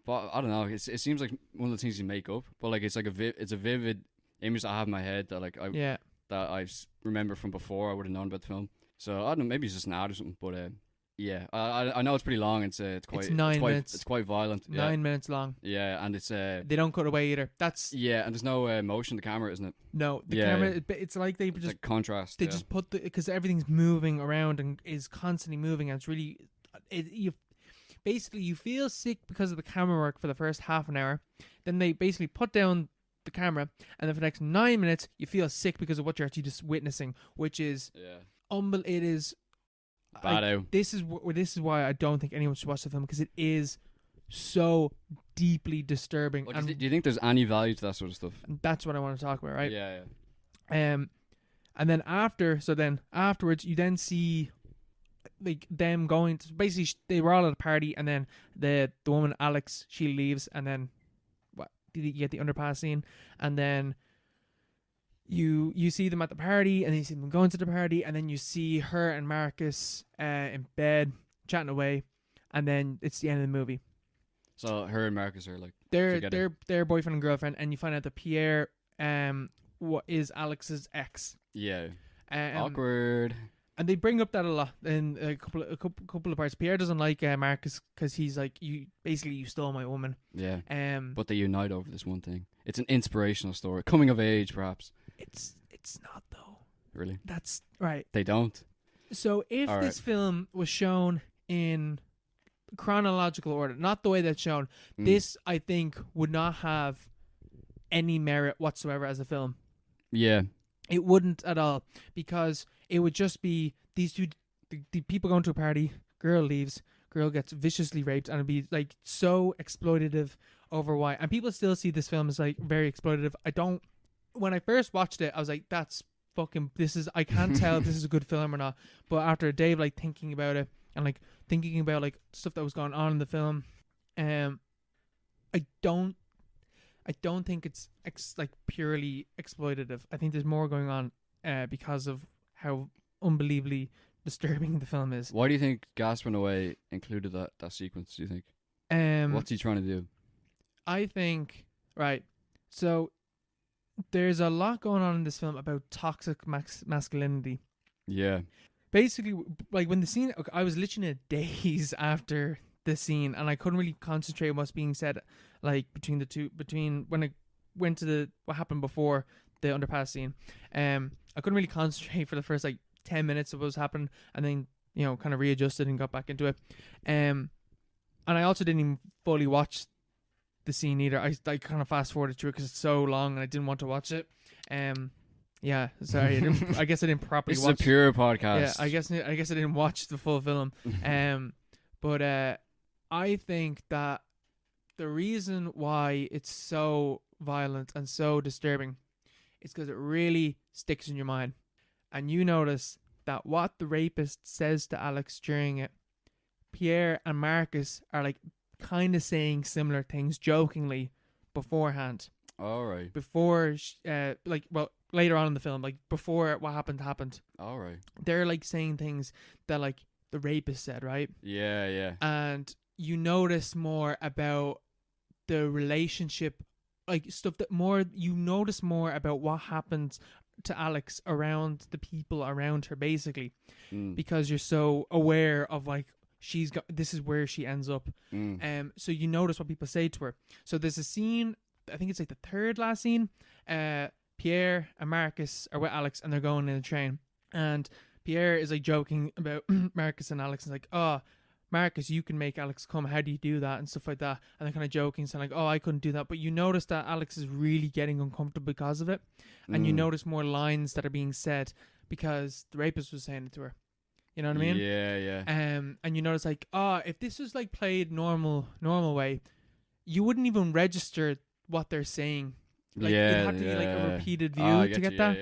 But I don't know. It seems like one of the things you make up, but like it's like it's a vivid image that I have in my head that like that I remember from before I would have known about the film. So I don't know. Maybe it's just an ad or something, but yeah, I know it's pretty long. It's quite 9 minutes. It's quite violent. 9 minutes long. Yeah, and it's they don't cut away either. That's and there's no motion to the camera, isn't it? No, the camera. Yeah. It's like they just like contrast. They just put because everything's moving around and is constantly moving, and it's really you feel sick because of the camera work for the first half an hour. Then they basically put down the camera, and then for the next 9 minutes you feel sick because of what you're actually just witnessing, which is it is. This is why I don't think anyone should watch the film, because it is so deeply disturbing. Well, do you think there's any value to that sort of stuff? And that's what I want to talk about, right? Yeah. And then afterwards, you then see like them going to, basically they were all at a party, and then the woman Alex, she leaves, and then you get the underpass scene, and then you see them at the party, and then you see them going to the party, and then you see her and Marcus in bed chatting away, and then it's the end of the movie. So her and Marcus are like they're boyfriend and girlfriend, and you find out that Pierre what is Alex's ex. Yeah. Awkward. And they bring up that a lot in a couple of parts. Pierre doesn't like Marcus because he's like, you stole my woman. Yeah. But they unite over this one thing. It's an inspirational story, coming of age, perhaps. It's not though. Really? That's right. They don't. So if this film was shown in chronological order, not the way that's shown, this I think would not have any merit whatsoever as a film. Yeah. It wouldn't at all, because it would just be these two, the people going to a party, girl leaves, girl gets viciously raped, and it'd be like so exploitative over why. And people still see this film as like very exploitative. When I first watched it, I was like, that's fucking, I can't tell if this is a good film or not. But after a day of like thinking about it, and like thinking about like stuff that was going on in the film, I don't think it's like purely exploitative. I think there's more going on because of how unbelievably disturbing the film is. Why do you think Gaspar in a way included that sequence, do you think? What's he trying to do? I think, right, so there's a lot going on in this film about toxic masculinity. Yeah. Basically, like when the scene, I was literally in a daze after the scene, and I couldn't really concentrate on what's being said, like between when I went to what happened before the underpass scene. I couldn't really concentrate for the first like 10 minutes of what was happening, and then kind of readjusted and got back into it. And I also didn't even fully watch the scene either. I kind of fast forwarded through it because it's so long and I didn't want to watch it. Yeah, sorry. I guess I didn't properly watch. This is a pure podcast. Yeah, I guess I didn't watch the full film. But I think that the reason why it's so violent and so disturbing is because it really sticks in your mind. And you notice that what the rapist says to Alex during it, Pierre and Marcus are like kind of saying similar things jokingly beforehand. All right. Before, later on in the film, like before what happened. All right. They're like saying things that like the rapist said, right? Yeah, yeah. And you notice more about the relationship, like stuff that more, you notice more about what happens to Alex around the people around her, basically, because you're so aware of like, this is where she ends up. So you notice what people say to her. So there's a scene, I think it's like the third last scene. Pierre and Marcus are with Alex and they're going in a train. And Pierre is like joking about Marcus and Alex and like, oh, Marcus, you can make Alex come. How do you do that? And stuff like that. And they're kind of joking, saying like, oh, I couldn't do that. But you notice that Alex is really getting uncomfortable because of it. And you notice more lines that are being said because the rapist was saying it to her. You know what I mean? Yeah, yeah. And you notice like, oh, if this was like played normal way, you wouldn't even register what they're saying. Like it'd have to be like a repeated view to get that.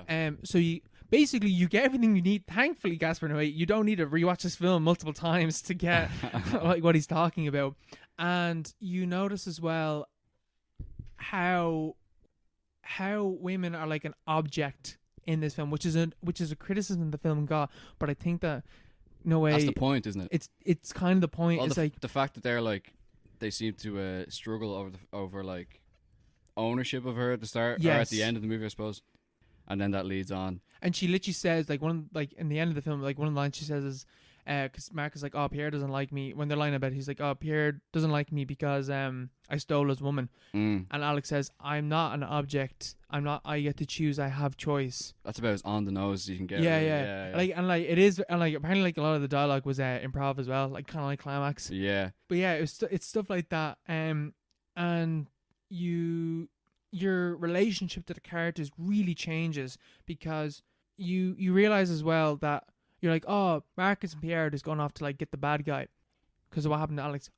Yeah. So you get everything you need. Thankfully, Gaspar Noé, you don't need to rewatch this film multiple times to get like what he's talking about. And you notice as well how women are like an object in this film, which is a criticism the film got. But I think that that's the point, isn't it? It's kind of the point. Well, it's like the fact that they're like, they seem to struggle over like ownership of her at the start, or at the end of the movie, I suppose, and then that leads on. And she literally says like in the end of the film, like one of the lines she says is, because Mark is like, oh, Pierre doesn't like me. When they're lying about it, he's like, oh, Pierre doesn't like me because I stole his woman. And Alex says, I'm not an object. I get to choose. I have choice. That's about as on the nose as you can get. Yeah. Like it is, and like apparently like a lot of the dialogue was improv as well, like kind of like climax. Yeah. But yeah, it's stuff like that. And your relationship to the characters really changes because you realize as well that you're like, oh, Marcus and Pierre are just going off to like get the bad guy because of what happened to Alex.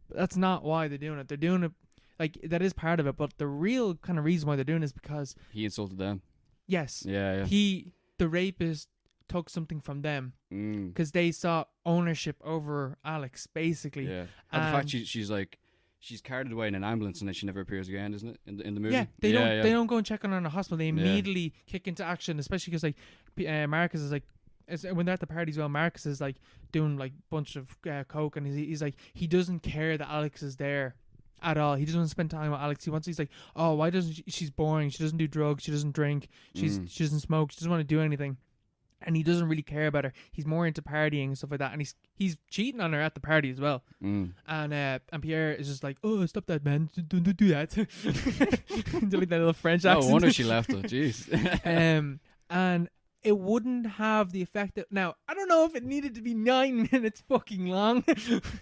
But that's not why they're doing it. They're doing it, like, that is part of it, but the real kind of reason why they're doing it is because he insulted them. Yes. Yeah. The rapist took something from them because they saw ownership over Alex, basically. Yeah. And the fact she's carried away in an ambulance and then she never appears again, isn't it? In the movie. Yeah, they don't go and check on her in a hospital. They immediately kick into action, especially because like Marcus is like, when they're at the party as well, Marcus is like doing like a bunch of coke, and he's like, he doesn't care that Alex is there at all. He doesn't want to spend time with Alex. He's like, oh, why doesn't she's boring. She doesn't do drugs. She doesn't drink. She doesn't smoke. She doesn't want to do anything. And he doesn't really care about her. He's more into partying and stuff like that. And he's cheating on her at the party as well. And Pierre is just like, oh, stop that, man. Don't do that. Do like that little French accent. No wonder she left her. Jeez. And it wouldn't have the effect that... Now, I don't know if it needed to be 9 minutes fucking long.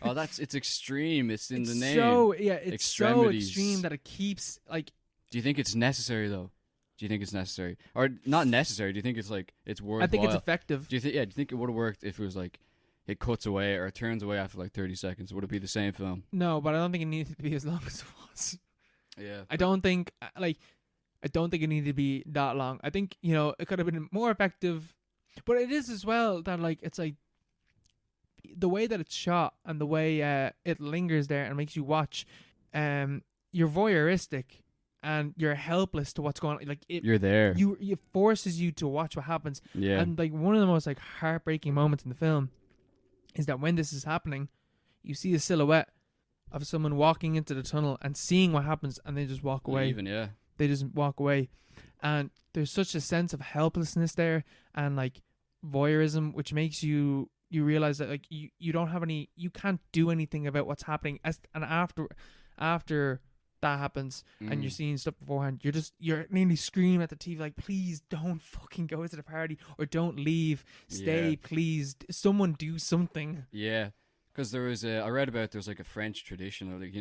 Oh, it's extreme. It's in the name. It's so extreme that it keeps, like... Do you think it's necessary, though? Do you think it's necessary? Or not necessary, do you think it's like, it's worthwhile? I think it's effective. Do you think it would have worked if it was like, it cuts away or it turns away after like 30 seconds? Would it be the same film? No, but I don't think it needed to be as long as it was. Yeah. I don't think it needed to be that long. I think, it could have been more effective. But it is as well that, like, it's like the way that it's shot and the way it lingers there and makes you watch, you're voyeuristic and you're helpless to what's going on. Like, you're there. It forces you to watch what happens. Yeah. And like one of the most like heartbreaking moments in the film is that when this is happening, you see a silhouette of someone walking into the tunnel and seeing what happens, and they just walk away. They just walk away. And there's such a sense of helplessness there and like voyeurism, which makes you realize that like you don't have any, you can't do anything about what's happening. And after that happens and you're seeing stuff beforehand, you're nearly screaming at the TV like, please don't fucking go to the party, or don't leave, stay, please, someone do something. Yeah, because I read about there's like a French tradition of like,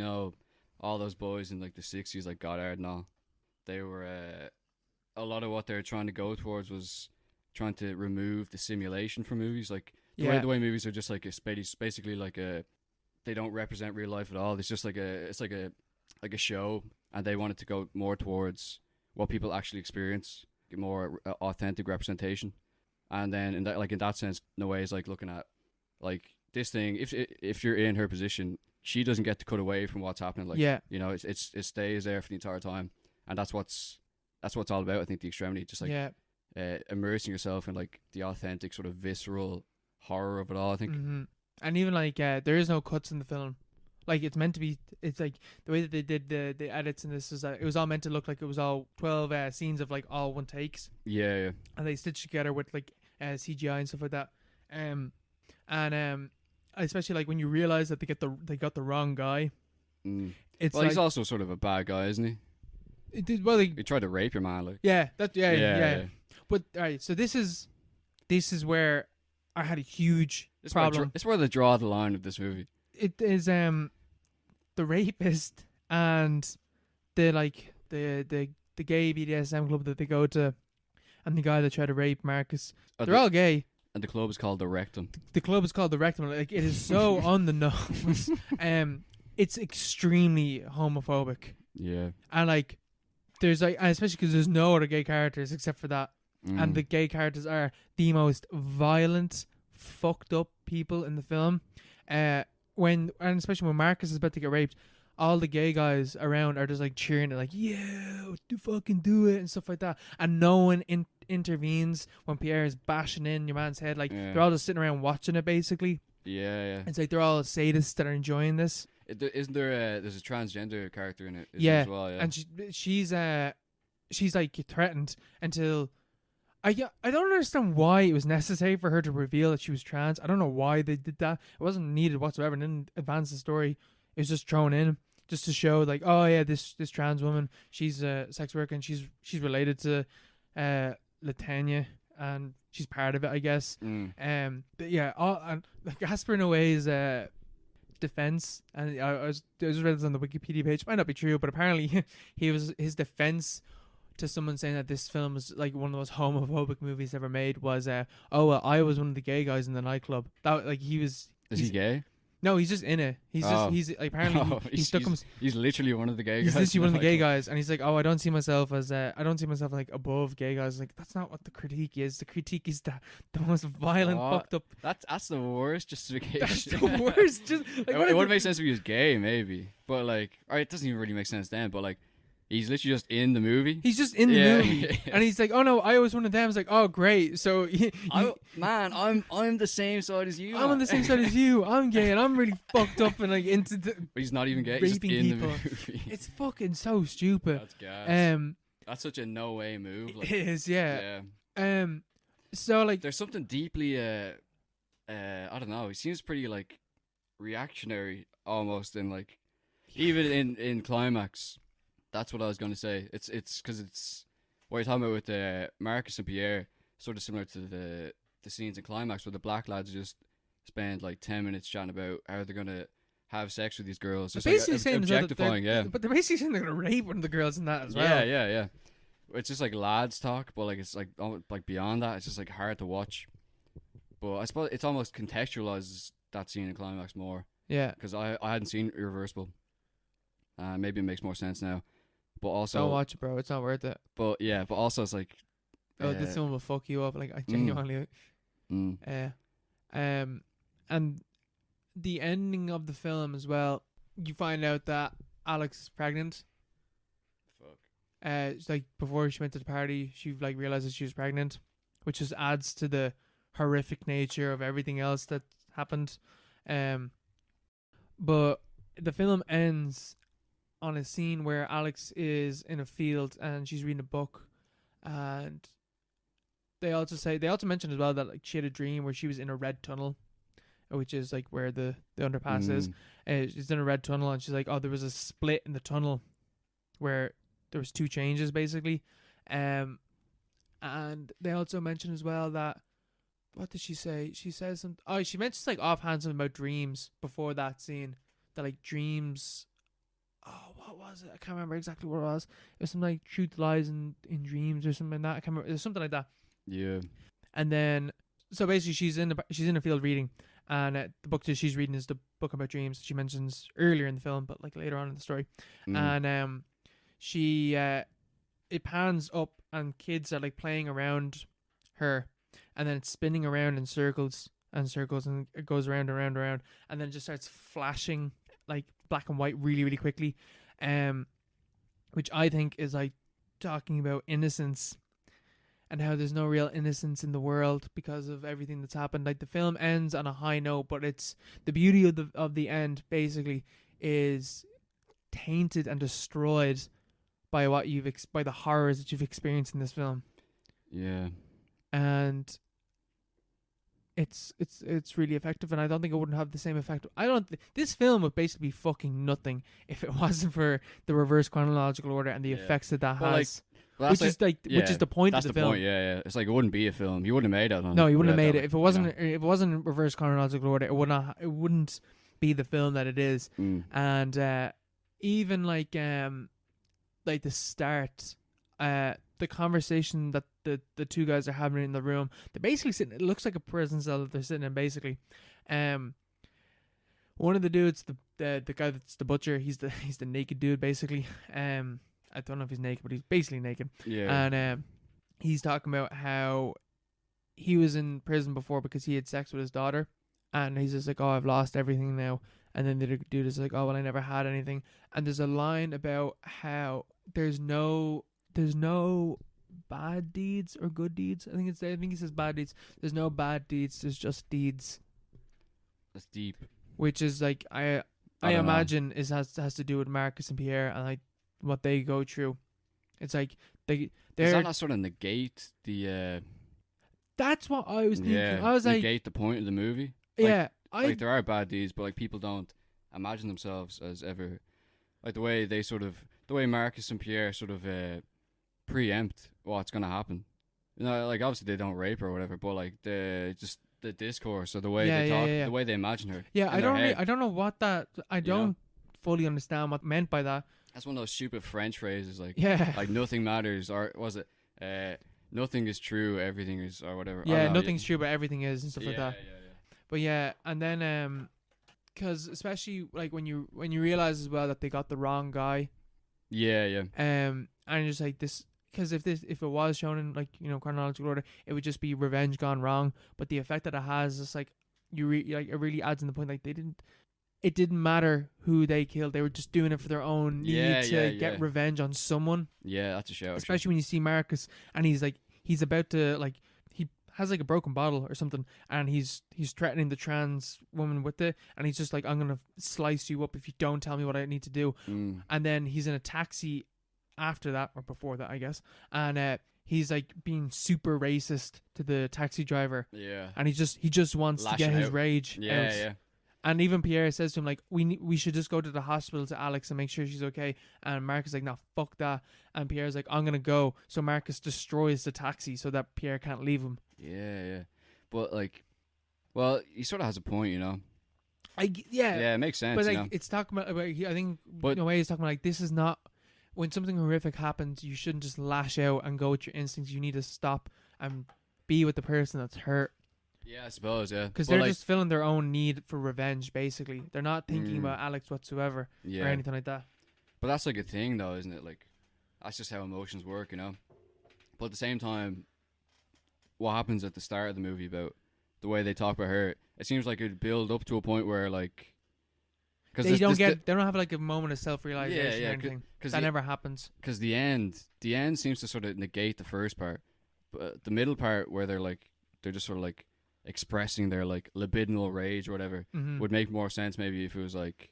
all those boys in like the 60s, like Godard and all, they were a lot of what they were trying to go towards was trying to remove the simulation from movies. Like the way movies are just like basically like they don't represent real life at all. It's just like a show, and they wanted to go more towards what people actually experience, get more authentic representation. And then in that sense, Noé is like looking at like this thing. If you're in her position, she doesn't get to cut away from what's happening. Like, Yeah. you know, it stays there for the entire time, and that's what's all about. I think the extremity, just like immersing yourself in like the authentic sort of visceral horror of it all. I think, and even like there is no cuts in the film. Like it's meant to be. It's like the way that they did the edits in this is that it was all meant to look like it was all 12 scenes of like all one takes. Yeah. And they stitched together with like CGI and stuff like that. And especially like when you realize that they got the wrong guy. It's well, he's also sort of a bad guy, isn't he? He tried to rape your man, like. Yeah. But all right, so this is where I had a huge problem. It's where they draw the line of this movie. It is the rapist and the gay BDSM club that they go to, and the guy that tried to rape Marcus. They're all gay. And the club is called the Rectum. The club is called the Rectum. Like, it is so on the nose. It's extremely homophobic. Yeah. And like, there's like, especially because there's no other gay characters except for that, and the gay characters are the most violent, fucked up people in the film. And especially when Marcus is about to get raped, all the gay guys around are just like cheering it, like, yeah, fucking do it and stuff like that. And no one intervenes when Pierre is bashing in your man's head. Like, they're all just sitting around watching it, basically. Yeah. It's like they're all sadists that are enjoying this. Isn't there there's a transgender character in it as well? Yeah. And she's like threatened until I don't understand why it was necessary for her to reveal that she was trans. I don't know why they did that. It wasn't needed whatsoever. It didn't advance the story. It was just thrown in just to show like, oh yeah, this trans woman, she's a sex worker and she's related to Latanya and she's part of it, I guess. But yeah, and like Gaspar Noé's defense, and I just read this on the Wikipedia page. Might not be true, but apparently his defense to someone saying that this film is like one of the most homophobic movies ever made was I was one of the gay guys in the nightclub. That like Is he gay? No, he's just in it. He's apparently he stuck him. He's literally one of the gay guys. He's literally one of the gay guys, and he's like, I don't see myself like above gay guys. Like, that's not what the critique is. The critique is the most violent, fucked up. That's the worst justification. That's the worst. Just like, it wouldn't make sense if he was gay, maybe, but like, alright, it doesn't even really make sense then. But like, he's literally just in the movie. He's just in the movie, and he's like, "Oh no, I was one of them." It's like, "Oh great!" So, I'm the same side as you. I'm on the same side as you. I'm gay, and I'm really fucked up and like into the. But he's not even gay. He's just in people. The movie. It's fucking so stupid. That's gas. That's such a no way move. Like, it is, yeah. So like, there's something deeply, I don't know. He seems pretty like reactionary almost, in like, even in climax. That's what I was going to say. It's because it's what you're talking about with Marcus and Pierre, sort of similar to the scenes in Climax where the black lads just spend like 10 minutes chatting about how they're going to have sex with these girls. Just basically like, saying objectifying, But they're basically saying they're going to rape one of the girls in that as well. Yeah. It's just like lads talk, but like it's like beyond that, it's just like hard to watch. But I suppose it's almost contextualizes that scene in Climax more. Yeah. Because I hadn't seen Irreversible. Maybe it makes more sense now. But also, don't watch it, bro. It's not worth it. But also it's like, this one will fuck you up. Like, I genuinely. And the ending of the film as well. You find out that Alex is pregnant. Fuck. It's like before she went to the party, she like realized that she was pregnant, which just adds to the horrific nature of everything else that happened. But the film ends on a scene where Alex is in a field and she's reading a book, and they also mention as well that like she had a dream where she was in a red tunnel, which is like where the underpass is. She's in a red tunnel, and she's like, oh, there was a split in the tunnel where there was two changes basically. And they also mention as well that, what did she say? She says something. Oh, she mentions like offhand something about dreams before that scene. That like dreams. Oh, what was it? I can't remember exactly what it was. It was something like truth lies in dreams or something like that. I can't remember. It was something like that. Yeah. And then, so basically, she's in a field reading, and the book that she's reading is the book about dreams she mentions earlier in the film, but like later on in the story. And she it pans up, and kids are like playing around her, and then it's spinning around in circles and circles, and it goes around and around and around, and then it just starts flashing like black and white really, really quickly, which I think is like talking about innocence and how there's no real innocence in the world because of everything that's happened. Like the film ends on a high note, but it's the beauty of the end basically is tainted and destroyed by what you've by the horrors that you've experienced in this film. Yeah. And it's really effective, and I don't think it wouldn't have the same effect. This film would basically be fucking nothing if it wasn't for the reverse chronological order and the effects that has. Which is the point of the film. That's the point, yeah. It's like it wouldn't be a film. You wouldn't have made it on. No, you wouldn't have made it if it wasn't. If it wasn't in reverse chronological order, it wouldn't be the film that it is. And even like the start, the conversation that the two guys are having in the room, they're basically sitting. It looks like a prison cell that they're sitting in. Basically, one of the dudes, the guy that's the butcher, he's the naked dude basically. I don't know if he's naked, but he's basically naked. Yeah. And he's talking about how he was in prison before because he had sex with his daughter, and he's just like, "Oh, I've lost everything now." And then the dude is like, "Oh, well, I never had anything." And there's a line about how there's no bad deeds or good deeds. I think he says bad deeds. There's no bad deeds. There's just deeds. That's deep. Which is like I imagine has to do with Marcus and Pierre and like what they go through. It's like they're. Does that not sort of negate the? That's what I was thinking. Yeah, I was like, negate the point of the movie. Yeah, like there are bad deeds, but like people don't imagine themselves as ever, like the way Marcus and Pierre sort of preempt what's gonna happen. You know, like obviously they don't rape her or whatever, but like the discourse or the way they talk, the way they imagine her. Yeah, I don't know what that. I don't fully understand what meant by that. That's one of those stupid French phrases, like like nothing matters, or was it nothing is true, everything is, or whatever. Yeah, nothing's true, but everything is, and stuff like that. Yeah. But yeah, and then because especially like when you realize as well that they got the wrong guy. Yeah. And just like this, because if it was shown in like chronological order, it would just be revenge gone wrong. But the effect that it has is like it really adds in the point like it didn't matter who they killed. They were just doing it for their own need to get revenge on someone. Yeah, that's a show. Especially when you see Marcus and he's about to like he has like a broken bottle or something, and he's threatening the trans woman with it, and he's just like, "I'm gonna slice you up if you don't tell me what I need to do." And then he's in a taxi after that or before that, I guess, and he's like being super racist to the taxi driver. Yeah, and he just wants to get his rage out. Yeah. And even Pierre says to him, like, we should just go to the hospital to Alex and make sure she's okay. And Marcus is like, no, fuck that. And Pierre's like, I'm going to go. So Marcus destroys the taxi so that Pierre can't leave him. Yeah. But, like, well, he sort of has a point, you know? Yeah, it makes sense, but, like, it's talking about I think, in a way, he's talking about, like, this is not... When something horrific happens, you shouldn't just lash out and go with your instincts. You need to stop and be with the person that's hurt. Yeah, I suppose, yeah. Because they're just feeling their own need for revenge, basically. They're not thinking about Alex whatsoever or anything like that. But that's like a thing, though, isn't it? Like, that's just how emotions work, you know? But at the same time, what happens at the start of the movie about the way they talk about her, it seems like it would build up to a point where, like... They don't have, like, a moment of self-realization or anything. That never happens. Because the end seems to sort of negate the first part. But the middle part, where they're just sort of, like, expressing their like libidinal rage or whatever would make more sense maybe if it was like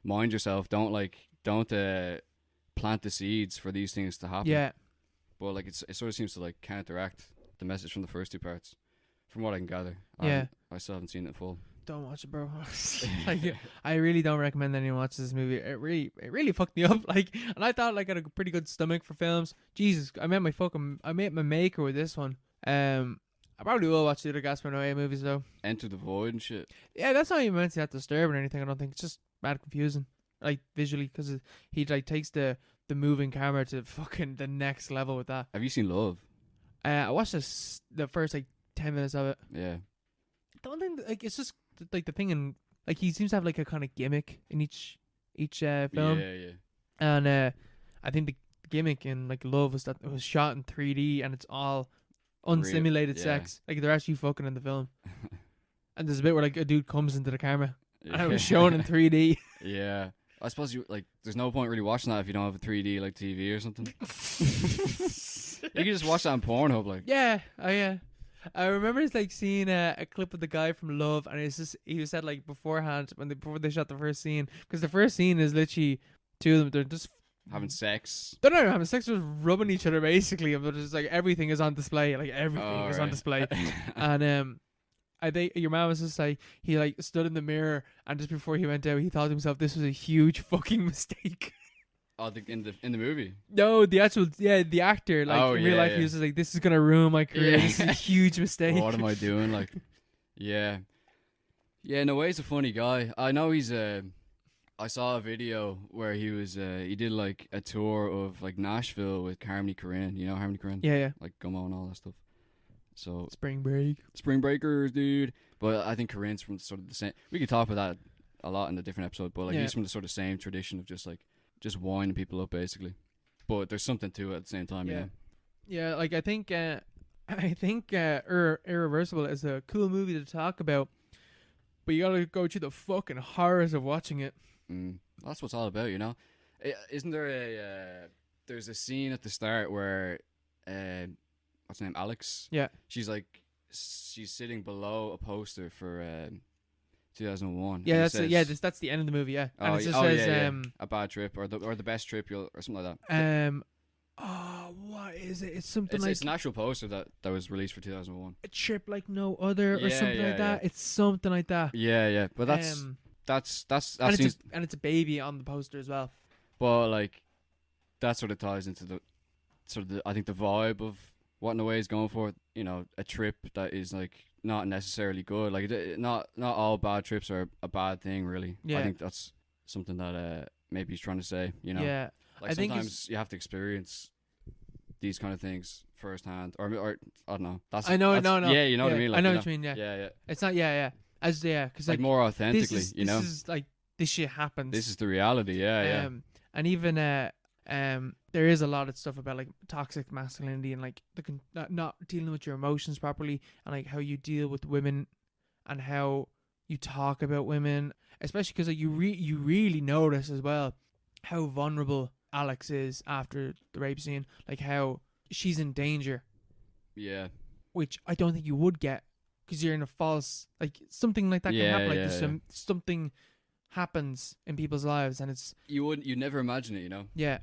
mind yourself, don't plant the seeds for these things to happen. But like it sort of seems to like counteract the message from the first two parts from what I can gather. I still haven't seen it full. Don't watch it, bro. Like, I really don't recommend anyone watch this movie. It really fucked me up. Like, and I thought like I had a pretty good stomach for films. Jesus, I met my maker with this one. I probably will watch the other Gaspar Noé movies though. Enter the Void and shit. Yeah, that's not even meant to that disturbing or anything. I don't think it's just bad confusing, like visually, because he like takes the moving camera to fucking the next level with that. Have you seen Love? I watched the first like 10 minutes of it. Yeah. I don't think like it's just like the thing, and like he seems to have like a kind of gimmick in each film. Yeah. And I think the gimmick in like Love was that it was shot in 3D and it's all unsimulated sex. Like they're actually fucking in the film. And there's a bit where like a dude comes into the camera. and it was shown in 3D. Yeah. I suppose there's no point really watching that if you don't have a 3D like TV or something. You can just watch that on Pornhub, like. Yeah, yeah. I remember seeing a clip of the guy from Love, and he said like beforehand before they shot the first scene, because the first scene is literally two of them, they're just having sex. They're not having sex, they're just rubbing each other basically, but just like everything is on display, like everything is on display. And I think your man was just like, he like stood in the mirror, and just before he went out, he thought to himself, this was a huge fucking mistake. Oh, in the movie? No, the actor, like in real life, he was just like, this is gonna ruin my career. This is a huge mistake. What am I doing? Like, yeah, in a way, he's a funny guy. I know he's I saw a video where he was he did like a tour of like Nashville with Harmony Korine. You know Harmony Korine? Yeah. Like Gummo and all that stuff. So Spring Breakers, dude. But I think Korine's from sort of the same. We could talk about that a lot in a different episode. But like he's from the sort of same tradition of just winding people up basically. But there's something to it at the same time. Yeah. Yeah, like I think Irreversible is a cool movie to talk about, but you gotta go through the fucking horrors of watching it. That's what it's all about, you know. Isn't there there's a scene at the start where what's her name, Alex? Yeah. She's sitting below a poster for 2001. Yeah, that's the end of the movie. Yeah, and it just says a bad trip or the best trip or something like that. What is it? It's something like, it's an actual poster that was released for 2001. A trip like no other or something like that. It's something like that. Yeah, but that's and it's a baby on the poster as well. But like that sort of ties into the I think the vibe of what In a Way is going for. You know, a trip that is like not necessarily good. Like not all bad trips are a bad thing, really. Yeah. I think that's something that maybe he's trying to say. You know, yeah. Like sometimes you have to experience these kind of things firsthand, or I don't know. No. Yeah, you know what I mean. Like, I know what you mean. Yeah. Yeah. It's not. Yeah. Because like more authentically, this is like this shit happens. This is the reality. Yeah. And even there is a lot of stuff about like toxic masculinity and like not dealing with your emotions properly, and like how you deal with women and how you talk about women, especially because like, you really notice as well how vulnerable Alex is after the rape scene, like how she's in danger. Yeah. Which I don't think you would get because you're in a false, like something like that can happen. Like something happens in people's lives and it's you'd never imagine it, you know. Yeah.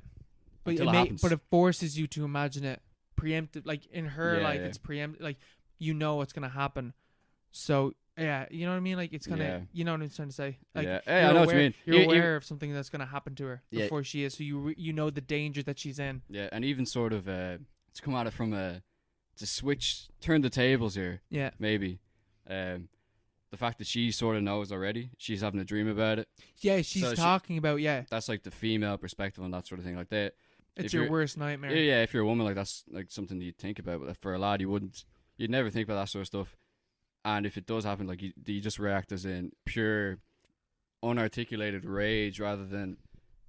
But but it forces you to imagine it preemptive, like in her life it's preemptive, like you know what's gonna happen. So yeah, you know what I mean? Like it's kind of you know what I'm trying to say. Like, I know what you mean. You're aware of something that's gonna happen to her before she is, so you know the danger that she's in. Yeah, and even sort of to come at it from to turn the tables here. Yeah, maybe. The fact that she sort of knows already, she's having a dream about it. Yeah, she's talking about that's like the female perspective on that sort of thing. Like that, it's your worst nightmare. Yeah, if you're a woman, like that's like something you'd think about. But for a lad, you'd never think about that sort of stuff. And if it does happen, like you just react as in pure, unarticulated rage rather than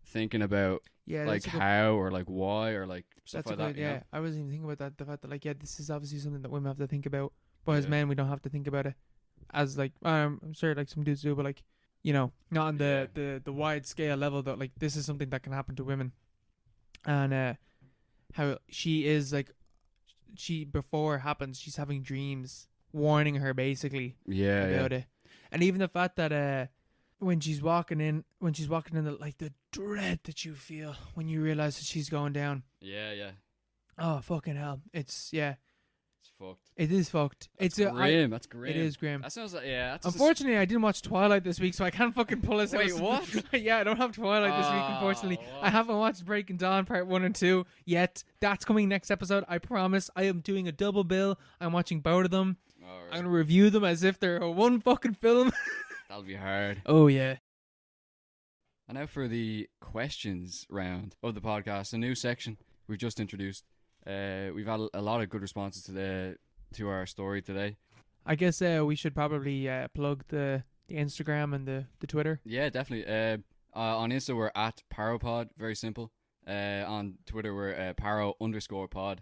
thinking about like how or like why or like stuff like that. Yeah, I wasn't even thinking about that. The fact that like this is obviously something that women have to think about, but as men we don't have to think about it. As like I'm sure like some dudes do, but like you know not on the wide scale level that like this is something that can happen to women, and how she is like before it happens she's having dreams warning her basically about it, and even the fact that when she's walking in the dread that you feel when you realize that she's going down. Oh fucking hell! It's fucked. It is fucked. That's grim. That's grim. It is grim. That sounds like unfortunately, I didn't watch Twilight this week, so I can't fucking pull this out. Wait, what? Yeah, I don't have Twilight this week, unfortunately. What? I haven't watched Breaking Dawn Part 1 and 2 yet. That's coming next episode, I promise. I am doing a double bill. I'm watching both of them. Right. I'm going to review them as if they're one fucking film. That'll be hard. Oh, yeah. And now for the questions round of the podcast, a new section we've just introduced. We've had a lot of good responses to our story today. I guess we should probably plug the Instagram and the Twitter. Yeah, definitely. On Insta we're at ParoPod, very simple. On Twitter we're Paro_pod.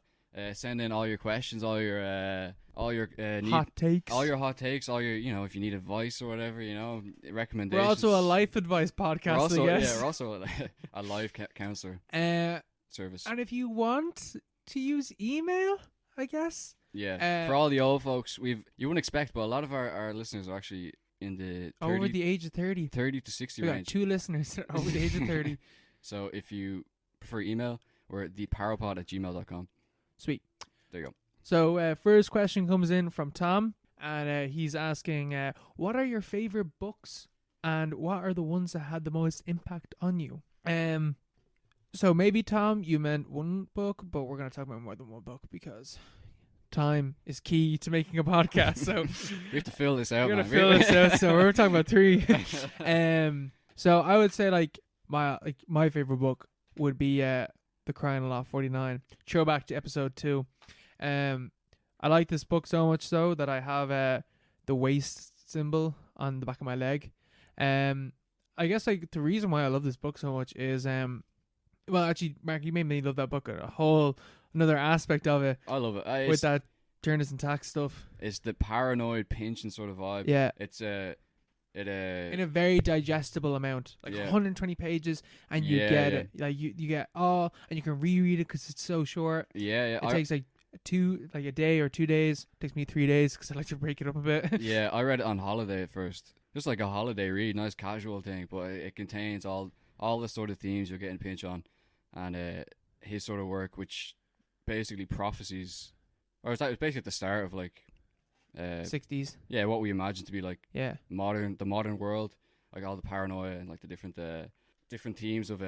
Send in all your questions, all your hot takes, all your if you need advice or whatever, recommendations. We're also a life advice podcast. We're also a life counselor service. And if you want to use email, I guess. Yeah, for all the old folks, you wouldn't expect, but a lot of our listeners are actually in the 30, over the age of 30 to 60 we range. got 2 listeners that are over the age of 30. So if you prefer email, we're at theparapod@gmail.com. Sweet. There you go. So first question comes in from Tom, and he's asking, what are your favorite books, and what are the ones that had the most impact on you? So maybe, Tom, you meant one book, but we're going to talk about more than one book because time is key to making a podcast. So we have to fill this out. We're going to fill this out. So we're talking about 3. So I would say my favorite book would be The Crying Lot 49. Throwback to episode 2. I like this book so much so that I have the waist symbol on the back of my leg. I guess the reason why I love this book so much is well, actually, Mark, you made me love that book. A whole another aspect of it. I love it. With that journalist and tax stuff. It's the paranoid pinching sort of vibe. Yeah. It's in a very digestible amount, 120 pages, and you get it. Like you get and you can reread it because it's so short. Yeah. It takes a day or 2 days. It takes me 3 days because I like to break it up a bit. Yeah, I read it on holiday at first, just like a holiday read, nice casual thing. But it contains all the sort of themes you're getting pinch on, and his sort of work, which basically prophesies, or it's basically at the start of 60s. Yeah, what we imagine to be the modern world, like all the paranoia and the different themes of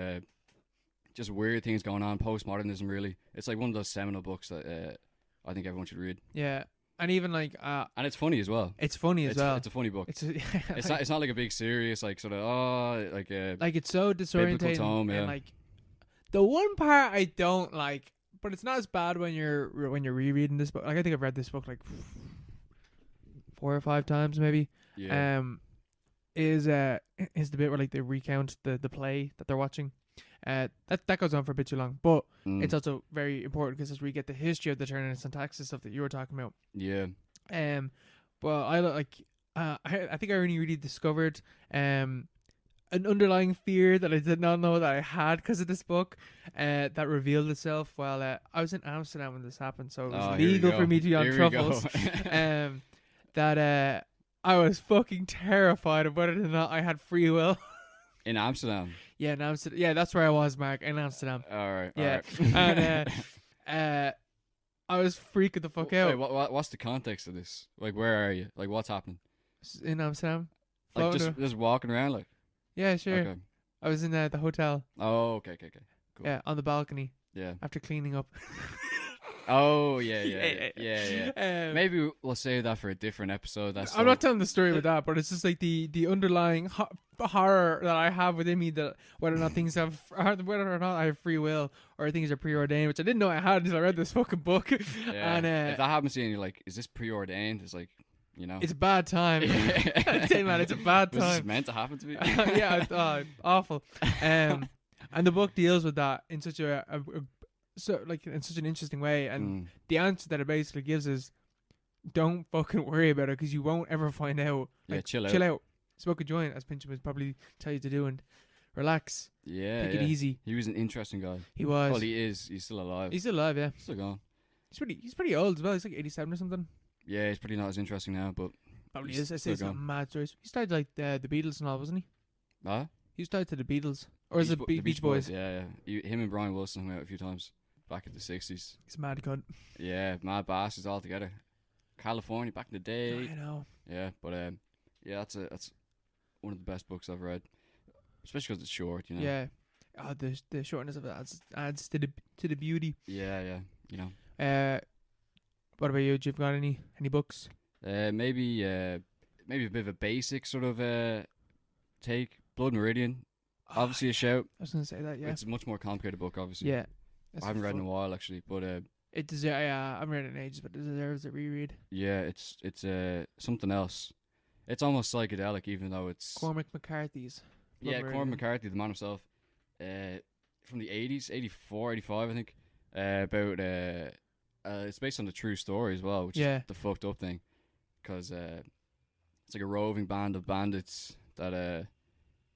just weird things going on, postmodernism. Really, it's one of those seminal books that I think everyone should read. Yeah, and even and it's funny as well. It's funny as well. It's a funny book. It's not like a big serious it's so disorientating. Tome, yeah. And the one part I don't like, but it's not as bad when you're rereading this book. I think I've read this book 4 or 5 times maybe. Yeah. Is the bit where they recount the play that they're watching. That goes on for a bit too long, but it's also very important because as we get the history of the journalists and taxes stuff that you were talking about. Yeah. Well, I think I only really discovered an underlying fear that I did not know that I had because of this book that revealed itself while I was in Amsterdam when this happened, so it was legal for me to be on truffles. That I was fucking terrified of whether or not I had free will. In Amsterdam? Yeah, in Amsterdam. Yeah, that's where I was, Mark, in Amsterdam. All right. Yeah. All right. And I was freaking the fuck out. Wait, what's the context of this? Where are you? What's happening? In Amsterdam. Just walking around, Yeah, sure. Okay. I was in the hotel. Oh, okay. Cool. Yeah, on the balcony. Yeah. After cleaning up. Oh, yeah. Maybe we'll save that for a different episode. I'm not telling the story with that, but it's just the underlying horror that I have within me, that whether or not I have free will or things are preordained, which I didn't know I had until I read this fucking book. Yeah. And if that happens to you and you're is this preordained? It's it's a bad time. I say, man, it's a bad time. Was this meant to happen to me? Yeah, awful. And the book deals with that in such in such an interesting way, and the answer that it basically gives is, don't fucking worry about it because you won't ever find out. Chill out. Smoke a joint, as Pincham would probably tell you to do, and relax. Yeah, take it easy. He was an interesting guy. He was. Well, he is. He's still alive. He's still alive. Yeah. Still gone. He's pretty old as well. He's 87 or something. Yeah, he's pretty not as interesting now, but probably is. I say he's got mad stories. He started the Beatles and all, wasn't he? Huh? He started to the Beatles, or is it Beach Boys? Yeah. Him and Brian Wilson hung out a few times back in the 60s. He's a mad cunt. Yeah, mad bastards all together. California back in the day. I know. Yeah, but that's one of the best books I've read, especially because it's short. Yeah. Oh, the shortness of it adds to the beauty. Yeah. What about you? Do you've got any books? Maybe a bit of a basic sort of take. Blood Meridian, obviously a shout. I was gonna say that. Yeah, it's a much more complicated book, obviously. Yeah, I haven't read in a while actually, but it deserves. I haven't read it in ages, but it deserves a reread. Yeah, it's something else. It's almost psychedelic, even though it's Cormac McCarthy's. Cormac McCarthy, the man himself, from the 80s, 84, 85, I think, about it's based on a true story as well, which is the fucked up thing, because it's like a roving band of bandits that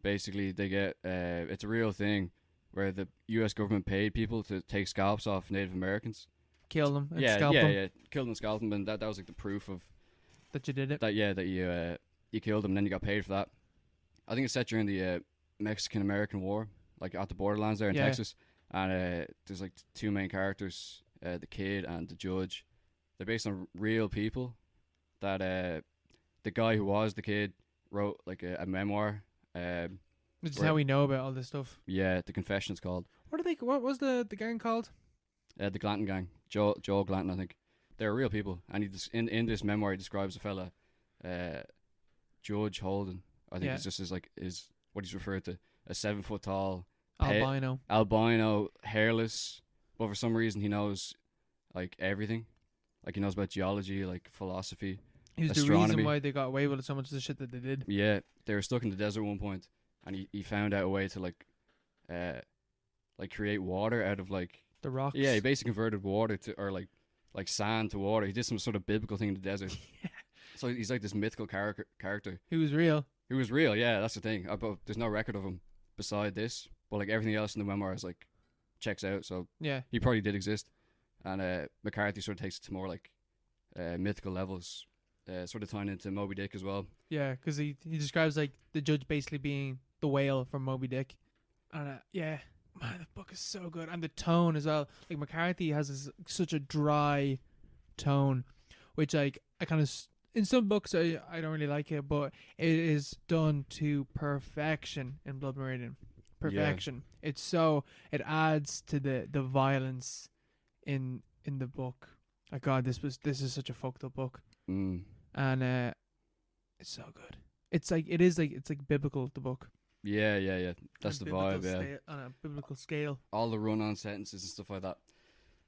basically they get it's a real thing where the U.S. government paid people to take scalps off Native Americans, kill them, and scalp them. Kill them and scalp them, and that was like the proof of that you did it. That you killed them, and then you got paid for that. I think it's set during the Mexican-American War, like at the borderlands there in Texas, and there's like two main characters, the kid and the judge. They're based on real people. That the guy who was the kid wrote like a memoir. Which is how we know about all this stuff. Yeah, the Confession it's called. What was the gang called? The Glanton gang. Joel Glanton, I think. They're real people, and in this memoir he describes a fella, Judge Holden. I think it's just is what he's referred to, a 7 foot tall albino, hairless, but for some reason he knows like everything, like he knows about geology, like philosophy. He was astronomy. The reason why they got away with so much of the shit that they did. Yeah, they were stuck in the desert at one point, and he found out a way to like create water out of like the rocks. Yeah, he basically converted water to like sand to water. He did some sort of biblical thing in the desert. Yeah. So he's like this mythical character. He was real. Yeah, that's the thing. But there's no record of him beside this. But like everything else in the memoir is like checks out. So yeah, he probably did exist. And McCarthy sort of takes it to more like mythical levels, sort of tying into Moby Dick as well. Yeah, because he describes like the judge basically being the whale from Moby Dick. And man, the book is so good, and the tone as well. Like McCarthy has such a dry tone, which like I kind of in some books I don't really like it, but it is done to perfection in Blood Meridian. Perfection. Yeah. It adds to the violence in the book. Oh God, this is such a fucked up book, and it's so good. It's like biblical, the book. Yeah. That's the vibe, yeah. On a biblical scale. All the run-on sentences and stuff like that.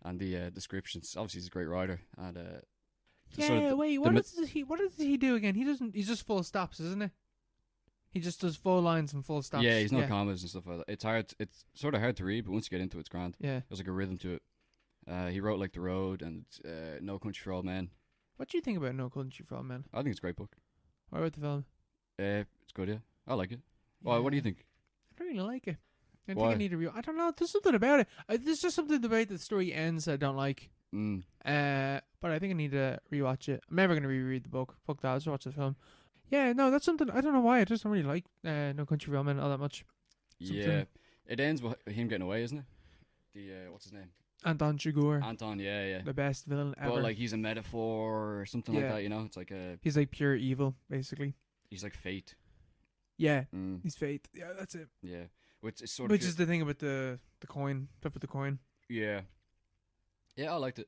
And the descriptions. Obviously, he's a great writer. And what does he do again? He's just full stops, isn't he? He just does full lines and full stops. Yeah, he's no commas and stuff like that. It's sort of hard to read, but once you get into it, it's grand. Yeah. There's like a rhythm to it. He wrote like The Road and No Country for Old Men. What do you think about No Country for Old Men? I think it's a great book. What about the film? It's good, yeah. I like it. Well, what do you think? I don't really like it. I Why? think I need to I don't know. There's something about it. There's just something about the story ends I don't like. But I think I need to rewatch it. I'm never going to reread the book. Fuck that. I'll just watch the film. Yeah, no, that's something. I don't know why. I just don't really like No Country for Old Men all that much. Yeah. It ends with him getting away, isn't it? What's his name? Anton Chigurh. Anton, yeah. The best villain ever. Well, like he's a metaphor or something like that, you know? It's like he's like pure evil, basically. He's like fate. Yeah, he's fate. Yeah, that's it. Yeah, which is the thing about the coin, stuff with the coin. Yeah, I liked it,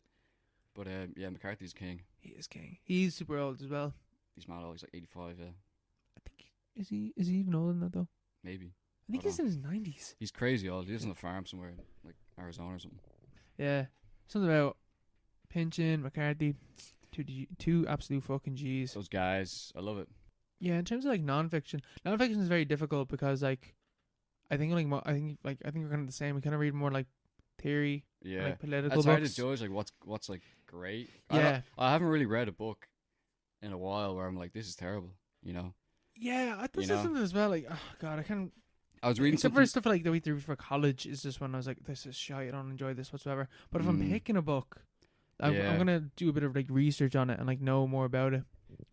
but McCarthy's king. He is king. He's super old as well. He's mad old. He's like 85. Yeah, I think is he even older than that though? Maybe. I think he's in his 90s. He's crazy old. He lives on a farm somewhere, in, like Arizona or something. Yeah, something about Pynchon, McCarthy, two absolute fucking G's. Those guys, I love it. Yeah, in terms of like nonfiction is very difficult because like I think we're kind of the same. We kind of read more like theory, like political books. It's hard to judge like what's like great. Yeah, I haven't really read a book in a while where I'm like, this is terrible, you know. Yeah, I thought something as well. Like, oh God, I was reading except for stuff like the week for college is just when I was like, this is shy. I don't enjoy this whatsoever. But if I'm picking a book, I'm gonna do a bit of like research on it and like know more about it.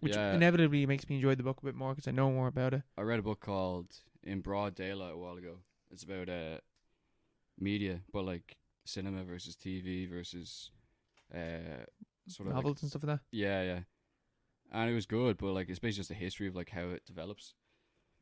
Which inevitably makes me enjoy the book a bit more because I know more about it. I read a book called In Broad Daylight a while ago. It's about media, but like cinema versus TV versus sort of novels and stuff like that. Yeah. And it was good, but like it's basically just a history of like how it develops.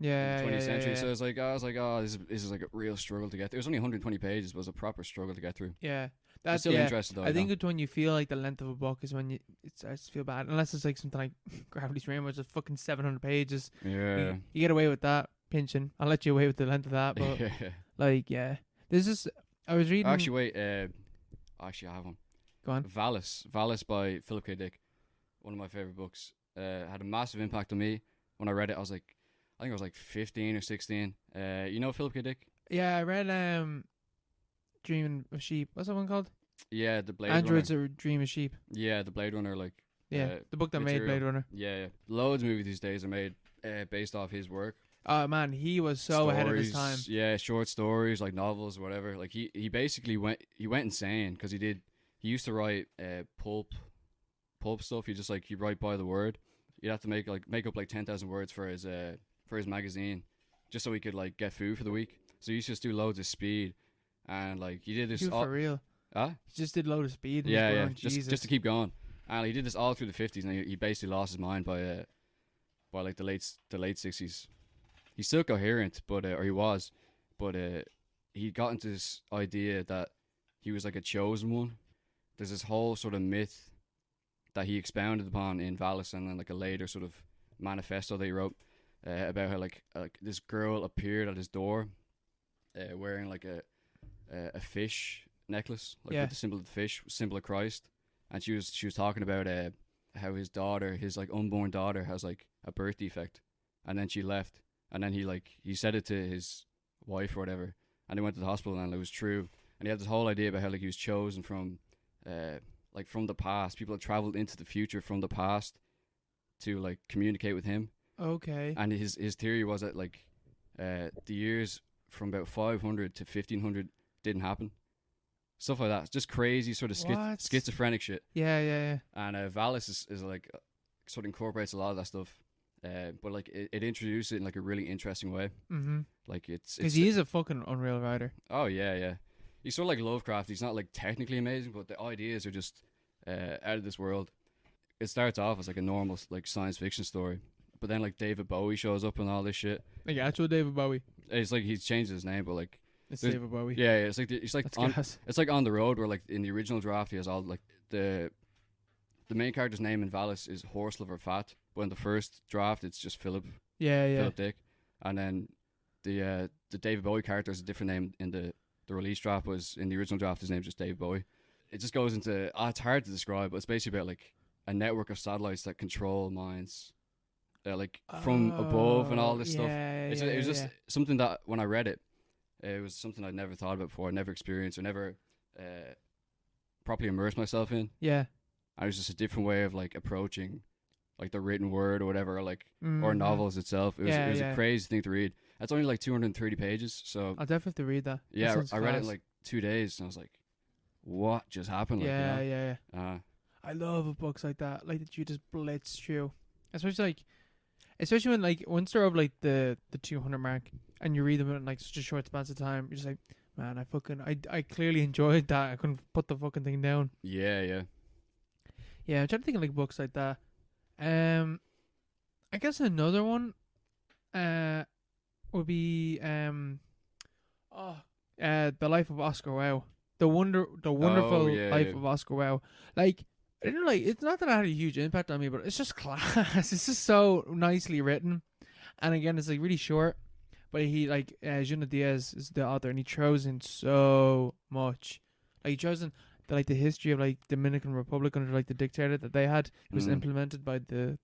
Yeah, in the 20th century. Yeah. So I was like, oh, this is like a real struggle to get through. It was only 120 pages, but it was a proper struggle to get through. Yeah. I'm still interested though. I think it's when you feel like the length of a book is when it starts to feel bad. Unless it's like something like Gravity's Rainbow, which is fucking 700 pages. Yeah. You get away with that, Pynchon. I'll let you away with the length of that. But like, yeah. There's just, I was reading. Actually, wait. Actually, I have one. Go on. Valis by Philip K. Dick. One of my favorite books. Had a massive impact on me. When I read it, I think I was like 15 or 16. You know Philip K. Dick? Yeah, I read Dreaming of Sheep. What's that one called? Yeah, the Blade Androids Runner. are a dream of sheep. Yeah, the Blade Runner, like. Yeah, the book that made material. Blade Runner. Yeah. Loads of movies these days are made based off his work. Oh man, he was so ahead of his time. Yeah, short stories, like novels or whatever. Like he basically went insane because he used to write pulp stuff. He write by the word. You'd have to make up like 10,000 words for his magazine, just so he could like get food for the week. So he used to just do loads of speed, and like he did this for real. Huh? He just did loads of speed. And yeah, just to keep going. And he did this all through the 50s, and he basically lost his mind by like the late 60s. He's still coherent, but or he was, but he got into this idea that he was like a chosen one. There's this whole sort of myth that he expounded upon in Valis, and then like a later sort of manifesto that he wrote about how like this girl appeared at his door, wearing like a fish necklace, like with the symbol of the fish, symbol of Christ, and she was talking about how his daughter, his like unborn daughter, has like a birth defect, and then she left. And then he said it to his wife or whatever, and they went to the hospital, and it was true. And he had this whole idea about how like he was chosen from, like from the past. People had traveled into the future from the past to like communicate with him. Okay. And his theory was that like, the years from about 500 to 1500 didn't happen. Stuff like that. Just crazy sort of schizophrenic shit. Yeah. And Valis is like sort of incorporates a lot of that stuff. But like it introduced it in like a really interesting way. Mm-hmm. Like it's because he is a fucking unreal writer. Oh yeah. He's sort of like Lovecraft. He's not like technically amazing, but the ideas are just out of this world. It starts off as like a normal like science fiction story, but then like David Bowie shows up and all this shit. Like actual David Bowie. It's like he's changed his name, but like it's David Bowie. Yeah. It's like on the road where like in the original draft he has all like the main character's name in Valis is Horselover Fat. But in the first draft, it's just Philip. Yeah. Philip Dick. And then the David Bowie character is a different name in the release draft. Was in the original draft, his name's just David Bowie. It just goes into it's hard to describe, but it's basically about like a network of satellites that control minds, like from above and all this stuff. It was just something that when I read it, it was something I'd never thought about before, never experienced, or never properly immersed myself in. Yeah. And it was just a different way of like approaching like the written word or whatever, or or novels itself. It was a crazy thing to read. It's only like 230 pages, so I'll definitely have to read that. Yeah, I read it in like 2 days, and I was like, "What just happened?" Like, yeah. I love books like that you just blitz through, especially when like once they're over like the 200 mark, and you read them in like such a short span of time. You're just like, man, I clearly enjoyed that. I couldn't put the fucking thing down. Yeah. Yeah, I'm trying to think of like books like that. I guess another one would be The Life of Oscar Wilde. The wonderful life of Oscar Wilde. Like I don't know, like it's not that it had a huge impact on me, but it's just class. It's just so nicely written. And again, it's like really short. But he like Junot Diaz is the author, and he throws in so much. Like he throws in the history of like Dominican Republic under like the dictator that they had. It was implemented by the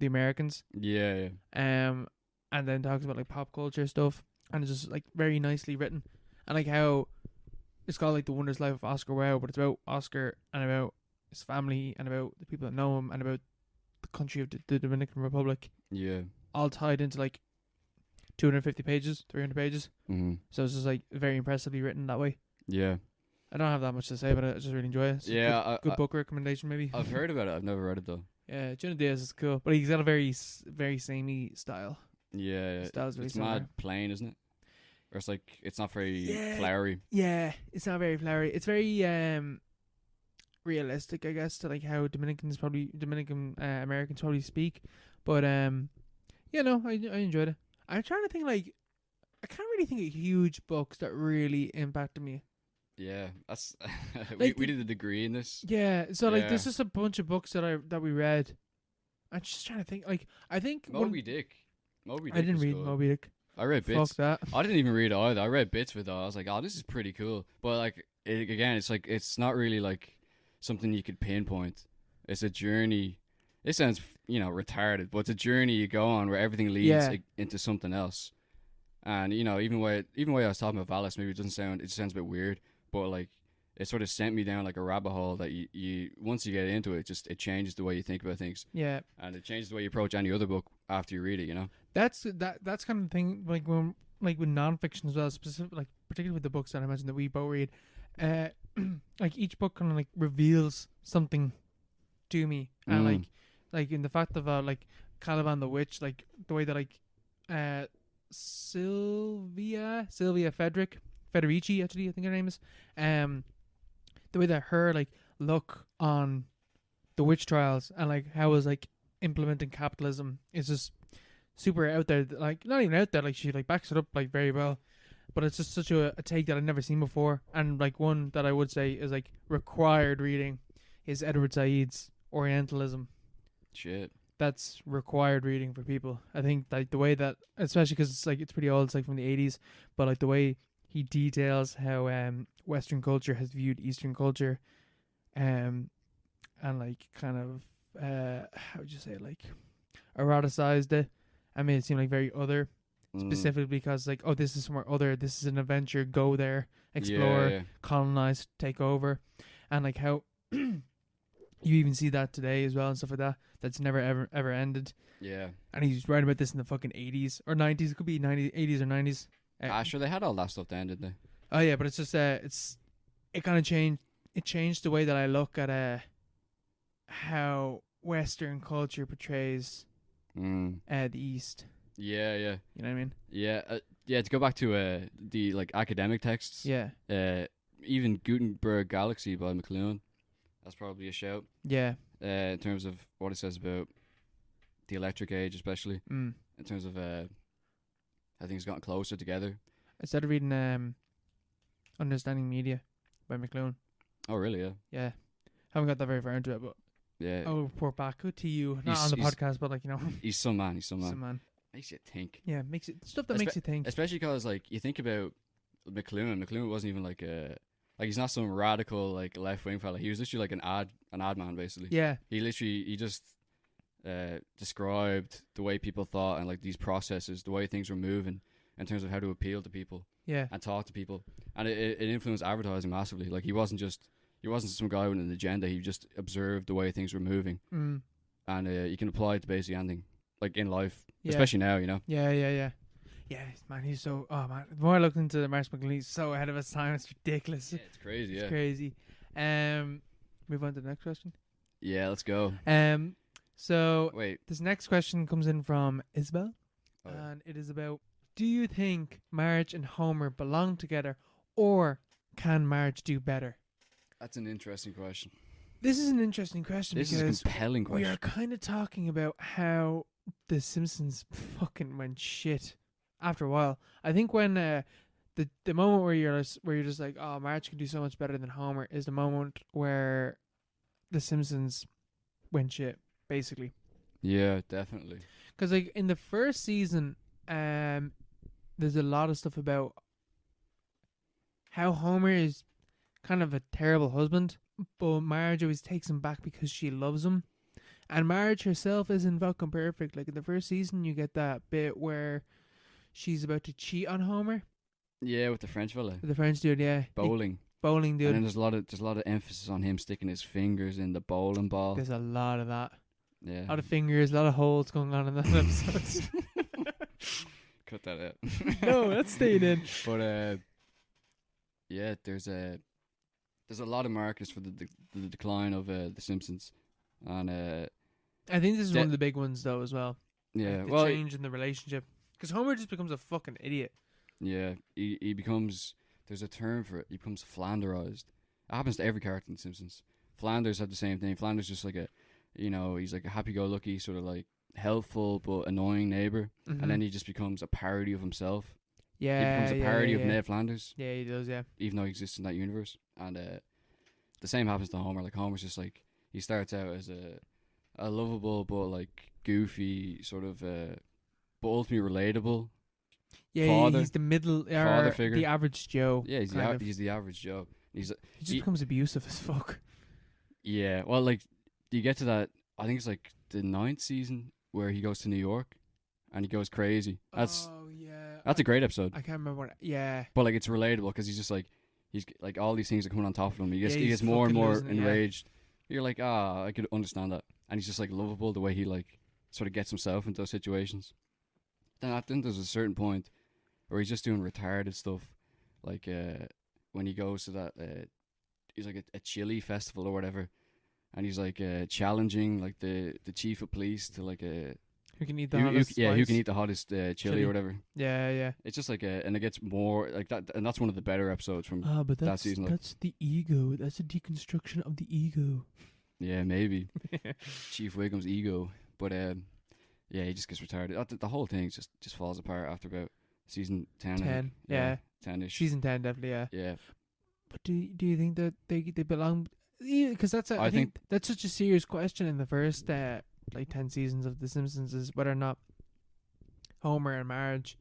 Americans. Yeah. And then talks about like pop culture stuff, and it's just like very nicely written, and like how it's called like The Wondrous Life of Oscar Wilde, but it's about Oscar and about his family and about the people that know him and about the country of the Dominican Republic. Yeah. All tied into like 250 pages, 300 pages. Mm-hmm. So it's just like very impressively written that way. Yeah. I don't have that much to say, but I just really enjoy it. It's good book recommendation, maybe. I've heard about it. I've never read it though. Yeah, Junot Diaz is cool, but he's got a very, very samey style. Yeah, it's mad plain, isn't it? Or it's like it's not very flowery. Yeah, it's not very flowery. It's very realistic, I guess, to like how Dominican Americans probably speak. But I enjoyed it. I'm trying to think like I can't really think of huge books that really impacted me. Yeah, that's we did a degree in this. Yeah, so like there's just a bunch of books that we read. I'm just trying to think. Like I think Moby Dick. I didn't read Moby Dick. I read bits. Fuck that. I didn't even read it either. I read bits of it though. I was like, oh, this is pretty cool. But like it's like it's not really like something you could pinpoint. It's a journey. It sounds retarded, but it's a journey you go on where everything leads into something else. And even way I was talking about Valis, maybe it sounds a bit weird. But like it sort of sent me down like a rabbit hole that you once you get into it, it changes the way you think about things. Yeah. And it changes the way you approach any other book after you read it, you know? That's kind of thing, like when, like with nonfiction as well, specific, like particularly with the books that I mentioned that we both read, like each book kind of like reveals something to me, and like in the fact of like Caliban the Witch, like the way that like Sylvia Federici, actually I think her name is, the way that her like look on the witch trials and like how was like implementing capitalism is just super out there, like not even out there, like she like backs it up like very well, but it's just such a take that I've never seen before. And like one that I would say is like required reading is Edward Said's Orientalism. Shit, that's required reading for people. I think like the way that, especially because it's like it's pretty old, it's like from the 80s, but like the way he details how Western culture has viewed Eastern culture, and like kind of how would you say, like eroticized it and made it seem like very other, specifically because like, oh, this is somewhere other, this is an adventure, go there, explore, colonize, take over, and like how you even see that today as well and stuff like that. That's never ever ended. Yeah. And he's writing about this in the fucking 80s or 90s. It could be 80s or 90s. Sure, they had all that stuff then, didn't they? Oh yeah, but it's just it kind of changed. It changed the way that I look at how Western culture portrays the East. Yeah. You know what I mean? Yeah, to go back to the like academic texts. Yeah. Even Gutenberg Galaxy by McLuhan, that's probably a shout. Yeah. In terms of what it says about the electric age, especially in terms of how things gotten closer together. I started reading Understanding Media by McLuhan. Oh really? Yeah. Yeah. Haven't got that very far into it, but yeah. I'll report back to you. Not on the podcast, but like, you know. He's some man. Some man. Makes you think. Yeah, makes it stuff that makes you think. Especially because like you think about McLuhan. McLuhan wasn't even like he's not some radical like left wing fella. He was literally like an ad man basically. Yeah. He just described the way people thought and like these processes, the way things were moving in terms of how to appeal to people. Yeah. And talk to people, and it influenced advertising massively. Like he wasn't some guy with an agenda. He just observed the way things were moving, and you can apply it to basically anything, like in life, especially now. You know. Yeah, man, he's so. Oh man, the more I look into Marsh McLuhan, he's so ahead of his time. It's ridiculous. Yeah, it's crazy. It's crazy. Move on to the next question. Yeah, let's go. So wait, this next question comes in from Isabel, and it is about: do you think Marge and Homer belong together, or can Marge do better? That's an interesting question. This is an interesting question because is a compelling question. We are kind of talking about how The Simpsons fucking went shit after a while. I think when the moment where you're just like, oh, Marge can do so much better than Homer is the moment where The Simpsons went shit, basically. Yeah, definitely. Because like in the first season, there's a lot of stuff about how Homer is kind of a terrible husband, but Marge always takes him back because she loves him. And Marge herself isn't fucking perfect. Like in the first season, you get that bit where she's about to cheat on Homer. Yeah, with the French fella. With the French dude, yeah. Bowling dude. And then there's a lot of emphasis on him sticking his fingers in the bowling ball. There's a lot of that. Yeah. A lot of fingers, a lot of holes going on in that episode. Cut that out. No, that's staying in. But yeah, there's a lot of markers for the decline of The Simpsons, and I think this is one of the big ones though as well. Yeah, like the change in the relationship, because Homer just becomes a fucking idiot. Yeah, he becomes. There's a term for it. He becomes Flanderized. It happens to every character in The Simpsons. Flanders had the same thing. Flanders just like he's like a happy-go-lucky sort of like helpful but annoying neighbor, and then he just becomes a parody of himself. Yeah, he becomes a parody of Ned Flanders. Yeah, he does. Yeah, even though he exists in that universe, and the same happens to Homer. Like Homer's just like he starts out as a lovable but like goofy sort of, but ultimately relatable. Yeah, father, he's the middle father figure, the average Joe. Yeah, he's the average Joe. He just becomes abusive as fuck. Yeah, well, like you get to that. I think it's like the 9th season where he goes to New York, and he goes crazy. That's a great episode. I can't remember what. Yeah, but like it's relatable because he's just like he's like all these things are coming on top of him. He Yeah, gets he's more and fucking more losing it, yeah. enraged. You're like, I could understand that. And he's just like lovable the way he like sort of gets himself into those situations. Then there's a certain point where he's just doing retarded stuff, like when he goes to that he's like a chili festival or whatever, and he's like challenging like the chief of police to like a who can eat the hottest who can eat the hottest chili or whatever. Yeah. It's just like and it gets more like that, and that's one of the better episodes from but that season. That's the ego. That's a deconstruction of the ego. Yeah, maybe Chief Wiggum's ego, but yeah, he just gets retarded. The whole thing just falls apart after about season 10. 10, yeah. 10ish. Season 10, definitely, yeah. Yeah. But do you think that they belong? Because that's I think that's such a serious question in the first like 10 seasons of The Simpsons, is whether or not Homer and Marge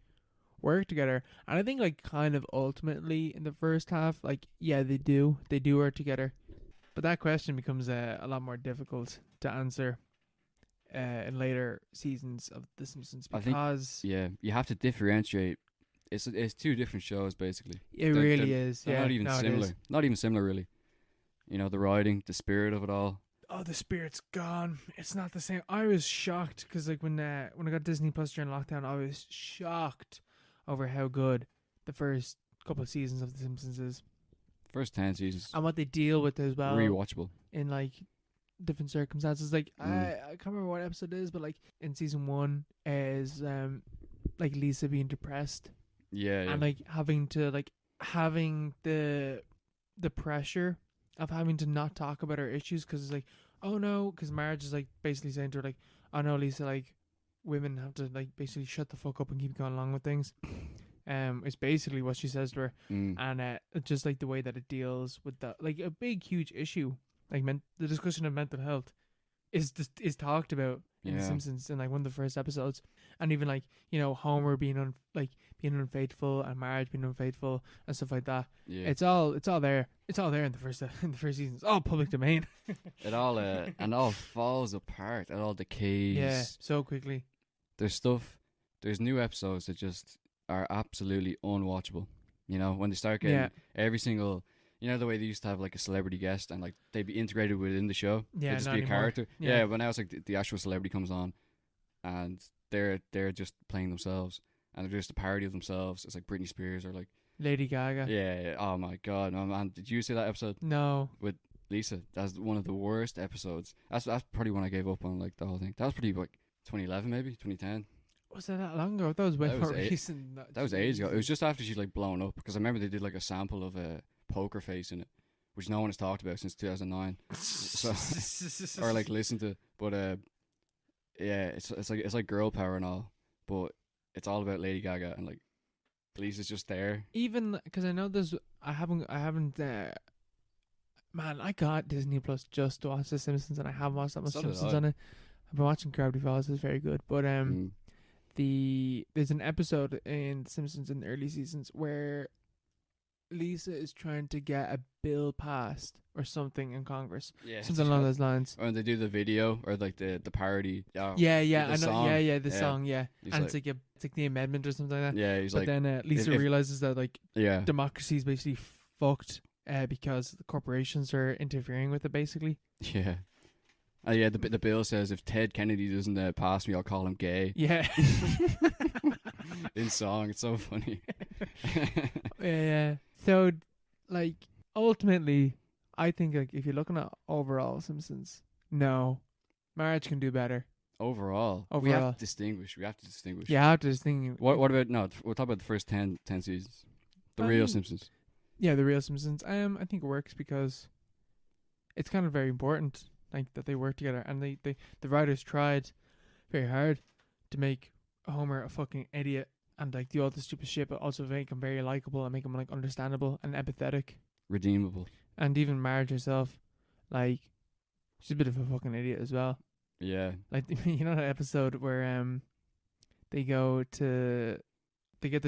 work together. And I think like kind of ultimately in the first half, like yeah, they do work together. But that question becomes a lot more difficult to answer in later seasons of The Simpsons, because you have to differentiate. It's two different shows basically. It really is. They're yeah, not even similar. Not even similar really. You know, the writing, the spirit of it all. Oh, the spirit's gone. It's not the same. I was shocked because like when I got Disney Plus during lockdown, I was shocked over how good the first couple of seasons of The Simpsons is. First 10 seasons. And what they deal with as well. Rewatchable. In like different circumstances. Like I can't remember what episode it is, but like in season 1 is like Lisa being depressed. Yeah. And like having the pressure of having to not talk about her issues, because it's like, oh no, because Marge is like basically saying to her like, oh no, Lisa, like women have to like basically shut the fuck up and keep going along with things. It's basically what she says to her, and just like the way that it deals with that, like a big huge issue, like the discussion of mental health is talked about in The Simpsons in like one of the first episodes, and even like, you know, Homer being unfaithful and Marge being unfaithful and stuff like that. Yeah, it's all there. It's all there in the first season. It's all public domain. It all and all falls apart. It all decays. Yeah, so quickly. There's new episodes that just are absolutely unwatchable. You know, when they start getting every single, you know, the way they used to have like a celebrity guest and like they'd be integrated within the show. Yeah, they'd just not be a anymore. character. Yeah, but now it's like the actual celebrity comes on and they're just playing themselves and they're just a parody of themselves. It's like Britney Spears or like Lady Gaga. Yeah. Oh my god, man! Did you see that episode? No. With Lisa, that's one of the worst episodes. That's probably when I gave up on like the whole thing. That was pretty like 2011, maybe 2010. Was that long ago? That was way more recent. That was ages ago. It was just after she'd like blown up, because I remember they did like a sample of a poker face in it, which no one has talked about since 2009. So, or like listened to, but yeah, it's like girl power and all, but it's all about Lady Gaga and like Lisa's just there. Even because I know there's, I haven't. Man, I got Disney Plus just to watch The Simpsons, and I haven't watched that much Simpsons on it. I've been watching Gravity Falls. It's very good, but there's an episode in The Simpsons in the early seasons where Lisa is trying to get a bill passed or something in Congress. Yeah, something along those lines. Or when they do the video or like the parody. I know. Song. Yeah, the song. Yeah, and like, it's like the amendment or something like that. Yeah, but then Lisa realizes that like democracy is basically fucked because the corporations are interfering with it basically. Yeah. The bill says if Ted Kennedy doesn't pass me, I'll call him gay. Yeah. In song, it's so funny. Yeah. So, like, ultimately, I think like if you're looking at overall Simpsons, no, Marge can do better. Overall, we have to distinguish. Yeah, I have to distinguish. What about we'll talk about the first 10 seasons, the real Simpsons. Yeah, the real Simpsons. I think it works because it's kind of very important. Like that they work together, and the writers tried very hard to make Homer a fucking idiot and like do all the stupid shit, but also make him very likable and make him like understandable and empathetic, redeemable. And even Marge herself, like she's a bit of a fucking idiot as well. Yeah, like you know that episode where they get the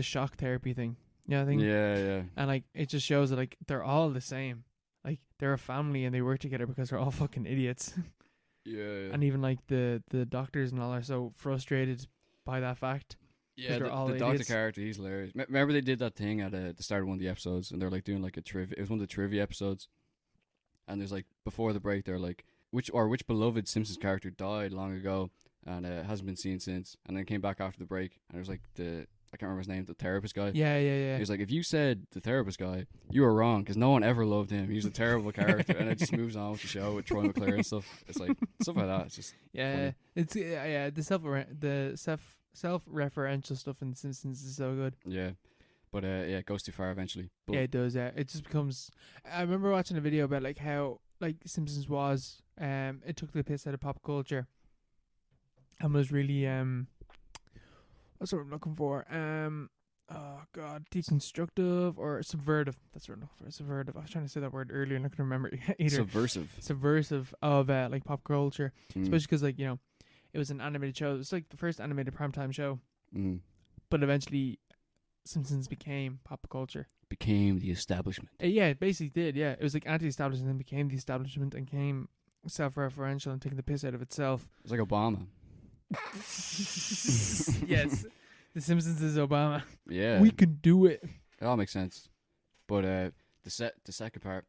shock therapy thing. Yeah, I think. Yeah. And like it just shows that like they're all the same. Like they're a family and they work together because they're all fucking idiots. Yeah. And even like the doctors and all are so frustrated by that fact. Yeah, they're all the doctor idiots. character, he's hilarious. Remember they did that thing at the start of one of the episodes, and they're like doing like a trivia. It was one of the trivia episodes, and there's like before the break, they're like which beloved Simpsons character died long ago and hasn't been seen since, and then came back after the break, and it was like I can't remember his name, the therapist guy. Yeah. He was like, if you said the therapist guy, you were wrong because no one ever loved him. He was a terrible character, and it just moves on with the show with Troy McClure and stuff. It's like stuff like that. It's just funny. It's the self-referential stuff in The Simpsons is so good. Yeah, but it goes too far eventually. But Yeah, it does. Yeah, it just becomes. I remember watching a video about like how like Simpsons was. It took the piss out of pop culture, and was really what's what I'm looking for? Oh god, deconstructive or subvertive. That's what I'm looking for. Subvertive. I was trying to say that word earlier and I couldn't remember either. Subversive of like pop culture, especially because like it was an animated show. It was like the first animated primetime show, but eventually Simpsons became pop culture. Became the establishment. Yeah, it basically did. Yeah, it was like anti-establishment and became the establishment and came self-referential and taking the piss out of itself. It's like Obama. Yes, The Simpsons is Obama. Yeah, we can do it. It all makes sense. But the second part,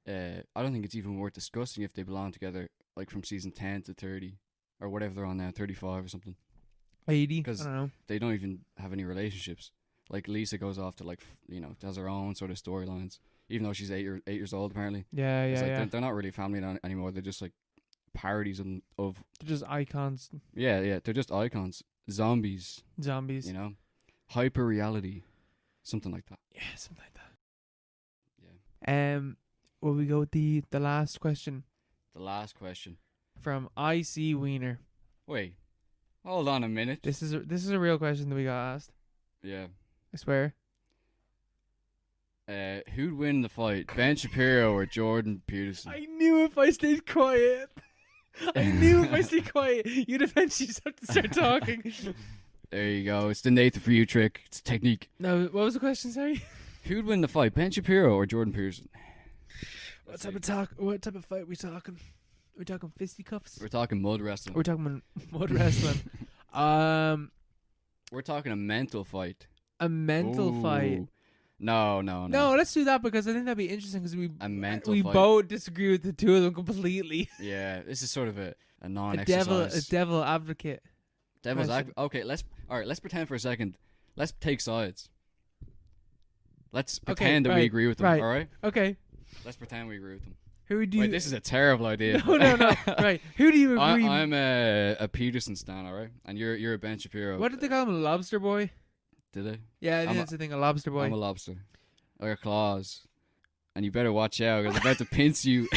I don't think it's even worth discussing if they belong together, like from season 10 to 30 or whatever they're on now, 35 or something. 80, because I don't know. They don't even have any relationships. Like Lisa goes off to like does her own sort of storylines, even though she's 8 years old apparently. Yeah, it's like they're not really family anymore. They're just like parodies of. They're just icons. Yeah, they're just icons. Zombies. Hyper reality, something like that. Yeah, something like that. Yeah. Will we go with the last question? The last question from IC Wiener. Wait, hold on a minute. This is a real question that we got asked. Yeah. I swear. Who'd win the fight, Ben Shapiro or Jordan Peterson? I knew if I stayed quiet. You'd eventually just have to start talking. There you go. It's the Nathan for you trick. It's technique. No, what was the question, sorry? Who'd win the fight, Ben Shapiro or Jordan Peterson? What type of fight are we talking? Are we talking fisticuffs? We're talking mud wrestling. We're talking mud wrestling. We're talking a mental fight. A mental fight. No. No, let's do that because I think that'd be interesting because we fight. both disagree with the two of them completely. Yeah, this is sort of a non-exercise. A devil advocate. Okay, let's pretend for a second. Let's take sides. Let's pretend that we agree with them. Right. All right. Okay. Let's pretend we agree with them. Who do you? Wait, this is a terrible idea. No. Right. Who do you agree? I'm a Peterson stan, all right, and you're a Ben Shapiro. What did they call him? A lobster boy? Did they? Yeah, I think that's the thing. A lobster boy. I'm a lobster. I got claws, and you better watch out because I'm about to pinch you.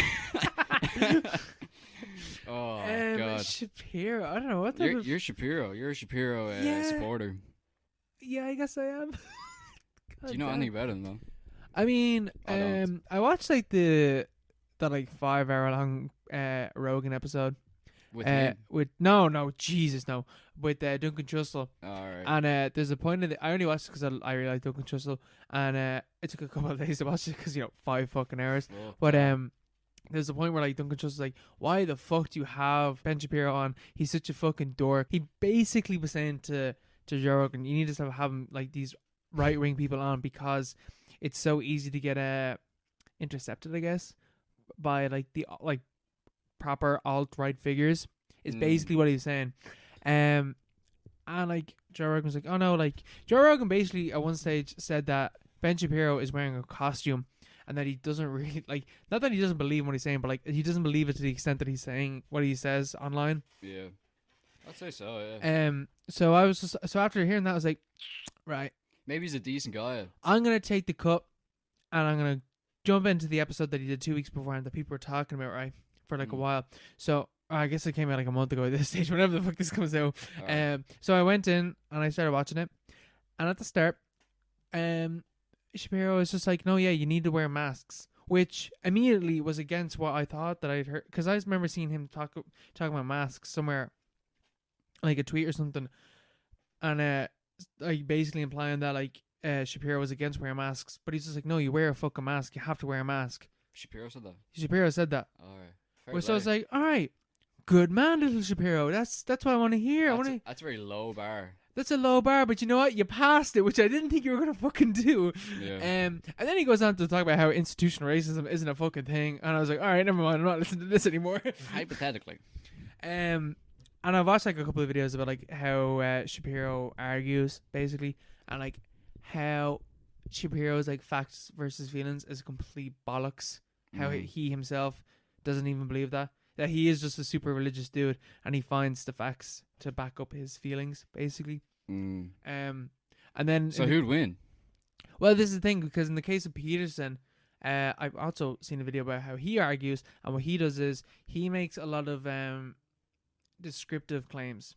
Oh God. Shapiro. I don't know what. You're Shapiro. You're a Shapiro supporter. Yeah, I guess I am. Do you know anything about him though? I mean, I watched like the 5-hour long Rogan episode with him? No, Jesus no, with Duncan Trussell. All right. And there's a point in I only watched it because I really like Duncan Trussell, and it took a couple of days to watch it because 5 fucking hours. But there's a point where like Duncan Trussell's like, why the fuck do you have Ben Shapiro on? He's such a fucking dork. He basically was saying to Joe Rogan, you need to start having like these right wing people on because it's so easy to get intercepted, I guess, by like the proper alt-right figures is basically what he was saying. And like Joe Rogan was like, oh no, like Joe Rogan basically at one stage said that Ben Shapiro is wearing a costume and that he doesn't really not that he doesn't believe what he's saying, but like he doesn't believe it to the extent that he's saying what he says online. Yeah, I'd say so. Yeah. So I was so after hearing that I was like, right, maybe he's a decent guy. I'm gonna take the cut and I'm gonna jump into the episode that he did 2 weeks beforehand that people were talking about, right, for like a while. So I guess it came out like a month ago at this stage, whenever the fuck this comes out. Right. So I went in and I started watching it, and at the start, Shapiro was just like, no, yeah, you need to wear masks, which immediately was against what I thought that I'd heard, because I remember seeing him talking about masks somewhere, like a tweet or something, and like basically implying that like Shapiro was against wearing masks, but he's just like, no, you wear a fucking mask, you have to wear a mask. Shapiro said that. All right. So I was like, all right, good man, little Shapiro. That's what I want to hear. That's a very low bar. that's a low bar, but you know what? You passed it, which I didn't think you were gonna fucking do. Yeah. And then he goes on to talk about how institutional racism isn't a fucking thing, and I was like, all right, never mind, I'm not listening to this anymore. Hypothetically. And I've watched like a couple of videos about like how Shapiro argues basically, and like how Shapiro's like facts versus feelings is complete bollocks. How he himself doesn't even believe that he is just a super religious dude, and he finds the facts to back up his feelings basically. And then so who'd win? Well, this is the thing, because in the case of Peterson, I've also seen a video about how he argues, and what he does is he makes a lot of descriptive claims.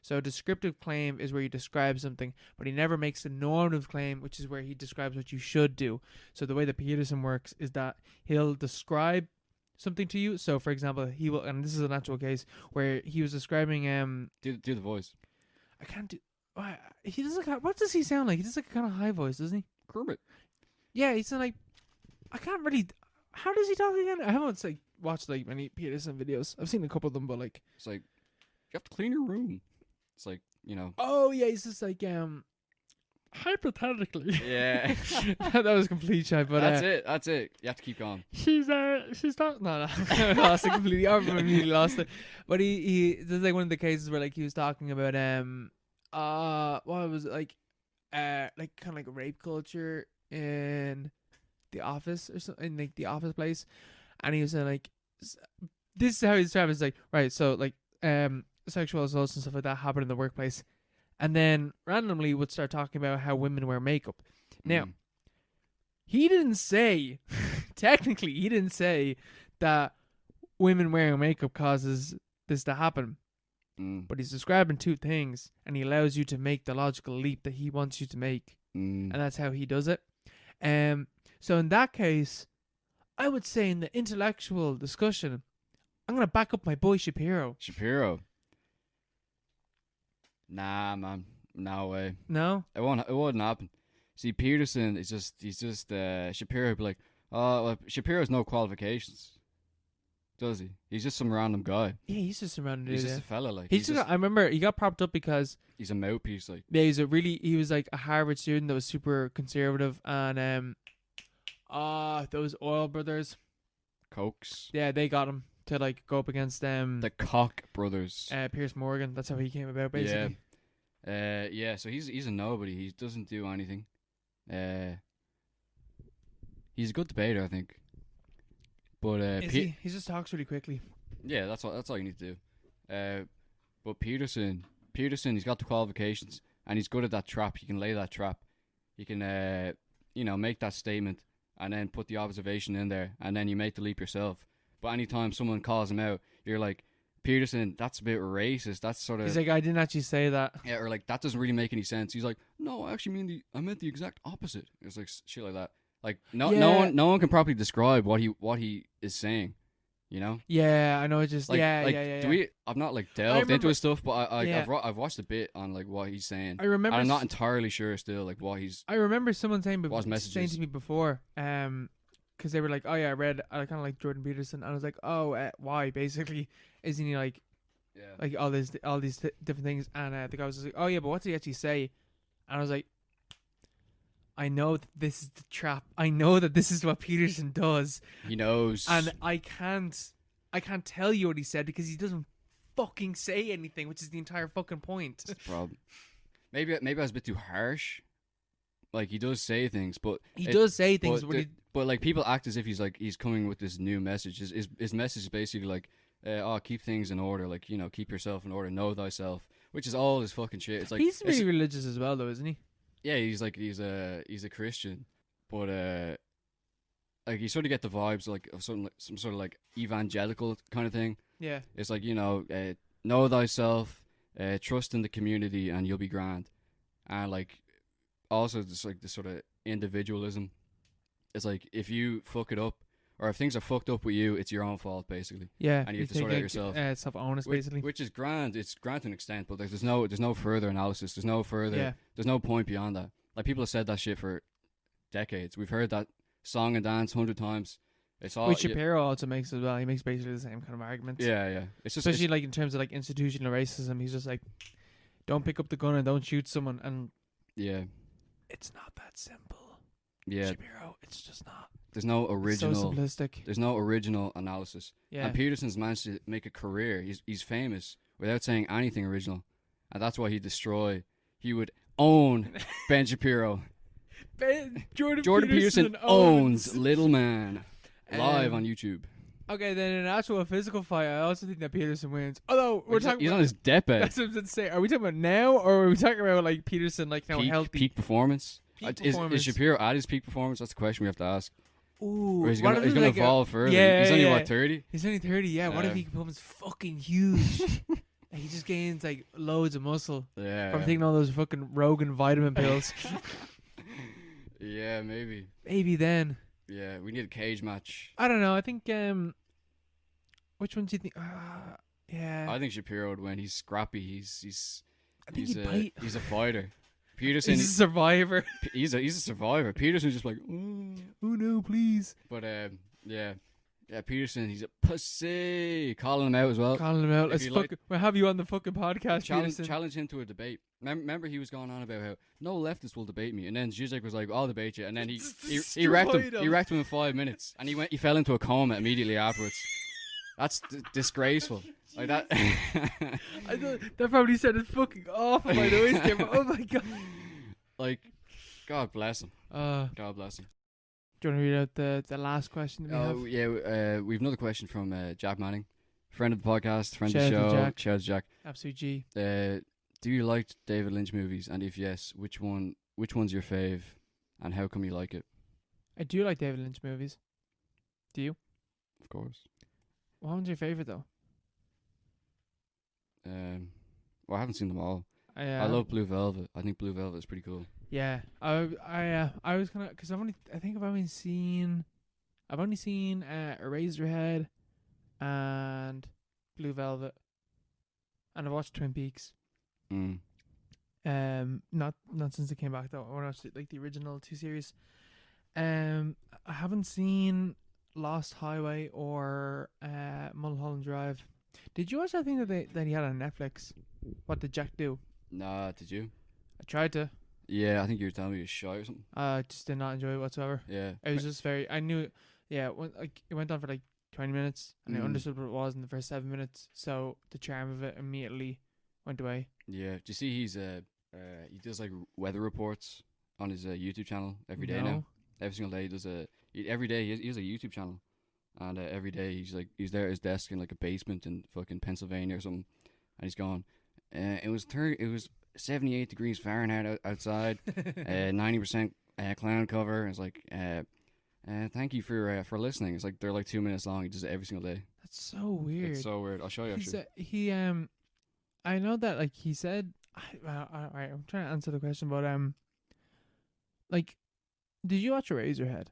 So a descriptive claim is where you describe something, but he never makes a normative claim, which is where he describes what you should do. So the way that Peterson works is that he'll describe something to you. So for example, he will, and this is an actual case where he was describing do the voice. I can't do. He does like. What does he sound like? He does like a kind of high voice, doesn't he? Kermit. Yeah, he sounds like. I can't really. How does he talk again? I haven't like watched like many Peterson videos. I've seen a couple of them, but like it's like you have to clean your room. It's like, you know. Oh yeah, he's just like hypothetically. Yeah. That was complete shit, but that's it. You have to keep going. She's not I lost it completely. I immediately lost it. But he this is like one of the cases where like he was talking about what was it, like kind of like rape culture in the office or something, in like the office place, and he was saying like this is how he's describing. It's like, right, so like sexual assaults and stuff like that happen in the workplace, and then randomly would start talking about how women wear makeup. Now, he didn't say, technically, he didn't say that women wearing makeup causes this to happen. But he's describing two things, and he allows you to make the logical leap that he wants you to make. And that's how he does it. So in that case, I would say in the intellectual discussion, I'm going to back up my boy Shapiro. Nah, man. No way. No? It wouldn't happen. See, Peterson is he's just Shapiro would be like, oh, well, Shapiro has no qualifications. Does he? He's just some random guy. Yeah, he's just some random dude. He's just a fella, like. I remember he got propped up because he's a mouthpiece, like. Yeah, he was like a Harvard student that was super conservative, and those Oil brothers, Cokes. Yeah, they got him to like go up against the Koch brothers. Piers Morgan. That's how he came about, basically. Yeah. So he's a nobody. He doesn't do anything. He's a good debater, I think. But he just talks really quickly. Yeah, that's all you need to do. But Peterson, he's got the qualifications, and he's good at that trap. He can lay that trap. He can, make that statement, and then put the observation in there, and then you make the leap yourself. But anytime someone calls him out, you're like, Peterson, that's a bit racist. That's sort of. He's like, I didn't actually say that. Yeah, or like that doesn't really make any sense. He's like, no, I actually I meant the exact opposite. It's like shit like that. Like no one can properly describe what he is saying, you know? Yeah, I know. It's just like, yeah. I've not like delved into his stuff, but I've watched a bit on like what he's saying. I remember. And I'm not entirely sure still like what he's. I remember someone saying to me before, because they were like, oh yeah, I kind of like Jordan Peterson, and I was like, oh, why? Basically, isn't he like, like all these different things? And the guy was just like, oh yeah, but what did he actually say? And I was like, I know that this is the trap. I know that this is what Peterson does. He knows. And I can't tell you what he said because he doesn't fucking say anything, which is the entire fucking point. That's the problem. Maybe I was a bit too harsh. Like he does say things, but but like people act as if he's coming with this new message. His message is basically like, keep things in order. Like, you know, keep yourself in order. Know thyself, which is all his fucking shit. It's like he's really religious as well, though, isn't he? Yeah, he's a Christian, but like you sort of get the vibes like of some sort of like evangelical kind of thing. Yeah, it's like, you know, know thyself, trust in the community, and you'll be grand. And like also just like this sort of individualism. It's like if you fuck it up, or if things are fucked up with you, it's your own fault basically. Yeah, and you have to sort it out yourself. Self-onus basically, which is grand. It's grand to an extent, but like there's no further analysis. There's no further. Yeah. There's no point beyond that. Like people have said that shit for decades. We've heard that song and dance 100 times. It's all. Which Shapiro also makes as well. He makes basically the same kind of arguments. Yeah. It's just especially like in terms of like institutional racism. He's just like, don't pick up the gun and don't shoot someone. And yeah, it's not that simple. yeah. Shapiro, it's just not. There's no original. So simplistic. There's no original analysis. Yeah. And Peterson's managed to make a career. He's famous without saying anything original, and that's why he would own Ben Shapiro. Jordan Peterson owns Little Man live on YouTube. Okay, then in an actual physical fight, I also think that Peterson wins. Although we're talking, he's on his deathbed. That's what I was to say. Are we talking about now, or are we talking about like Peterson, like now healthy peak performance? Is Shapiro at his peak performance? That's the question we have to ask. Ooh, or he's gonna evolve further. Yeah, he's only what 30. He's only 30. Yeah. What if he becomes fucking huge? And he just gains like loads of muscle. Yeah. From taking all those fucking Rogan vitamin pills. Yeah, maybe. Maybe then. Yeah, we need a cage match. I don't know. I think which one do you think? Yeah. I think Shapiro would win. He's scrappy. He's a fighter. Peterson. He's a survivor. He's a survivor. Peterson's just like, oh no, please. But yeah, Peterson. He's a pussy. Calling him out as well. Calling him out. We'll have you on the fucking podcast. Challenge him to a debate. Remember, he was going on about how no leftist will debate me, and then Zizek was like, "I'll debate you," and then he wrecked him. He wrecked him in 5 minutes, and he fell into a coma immediately afterwards. That's disgraceful. Like that. I thought that probably sounded fucking awful by the way. Oh my god. Like, God bless him. God bless him. Do you want to read out the last question that we have? Yeah, we have another question from Jack Manning, friend of the podcast, friend of the Shout out show. to Jack. Shout out to Jack. Absolute G. Do you like David Lynch movies? And if yes, which one's your fave? And how come you like it? I do like David Lynch movies. Do you? Of course. What one's your favorite though? Well, I haven't seen them all. I love Blue Velvet. I think Blue Velvet is pretty cool. Yeah, I was gonna, cause I've only seen Eraserhead and Blue Velvet, and I've watched Twin Peaks. Not since it came back though. I watched it, like the original 2 series. I haven't seen Lost Highway or Mulholland Drive. Did you watch that thing that he had on Netflix? What did Jack do? Nah, did you? I tried to. Yeah, I think you were telling me you were shy or something. I just did not enjoy it whatsoever. Yeah. It was just very... I knew... Yeah, it went on for like 20 minutes, and I understood what it was in the first 7 minutes, so the charm of it immediately went away. Yeah. Do you see he does like weather reports on his YouTube channel every day now? Every single day he does every day he has a YouTube channel, and every day he's there at his desk in like a basement in fucking Pennsylvania or something, and he's going, it was 78 degrees Fahrenheit outside, 90% cloud cover. It's like, thank you for listening. It's like they're like 2 minutes long. He does it every single day. That's so weird. It's so weird. I'll show you. Actually, I know that like he said. Alright, I'm trying to answer the question, but like, did you watch Eraserhead?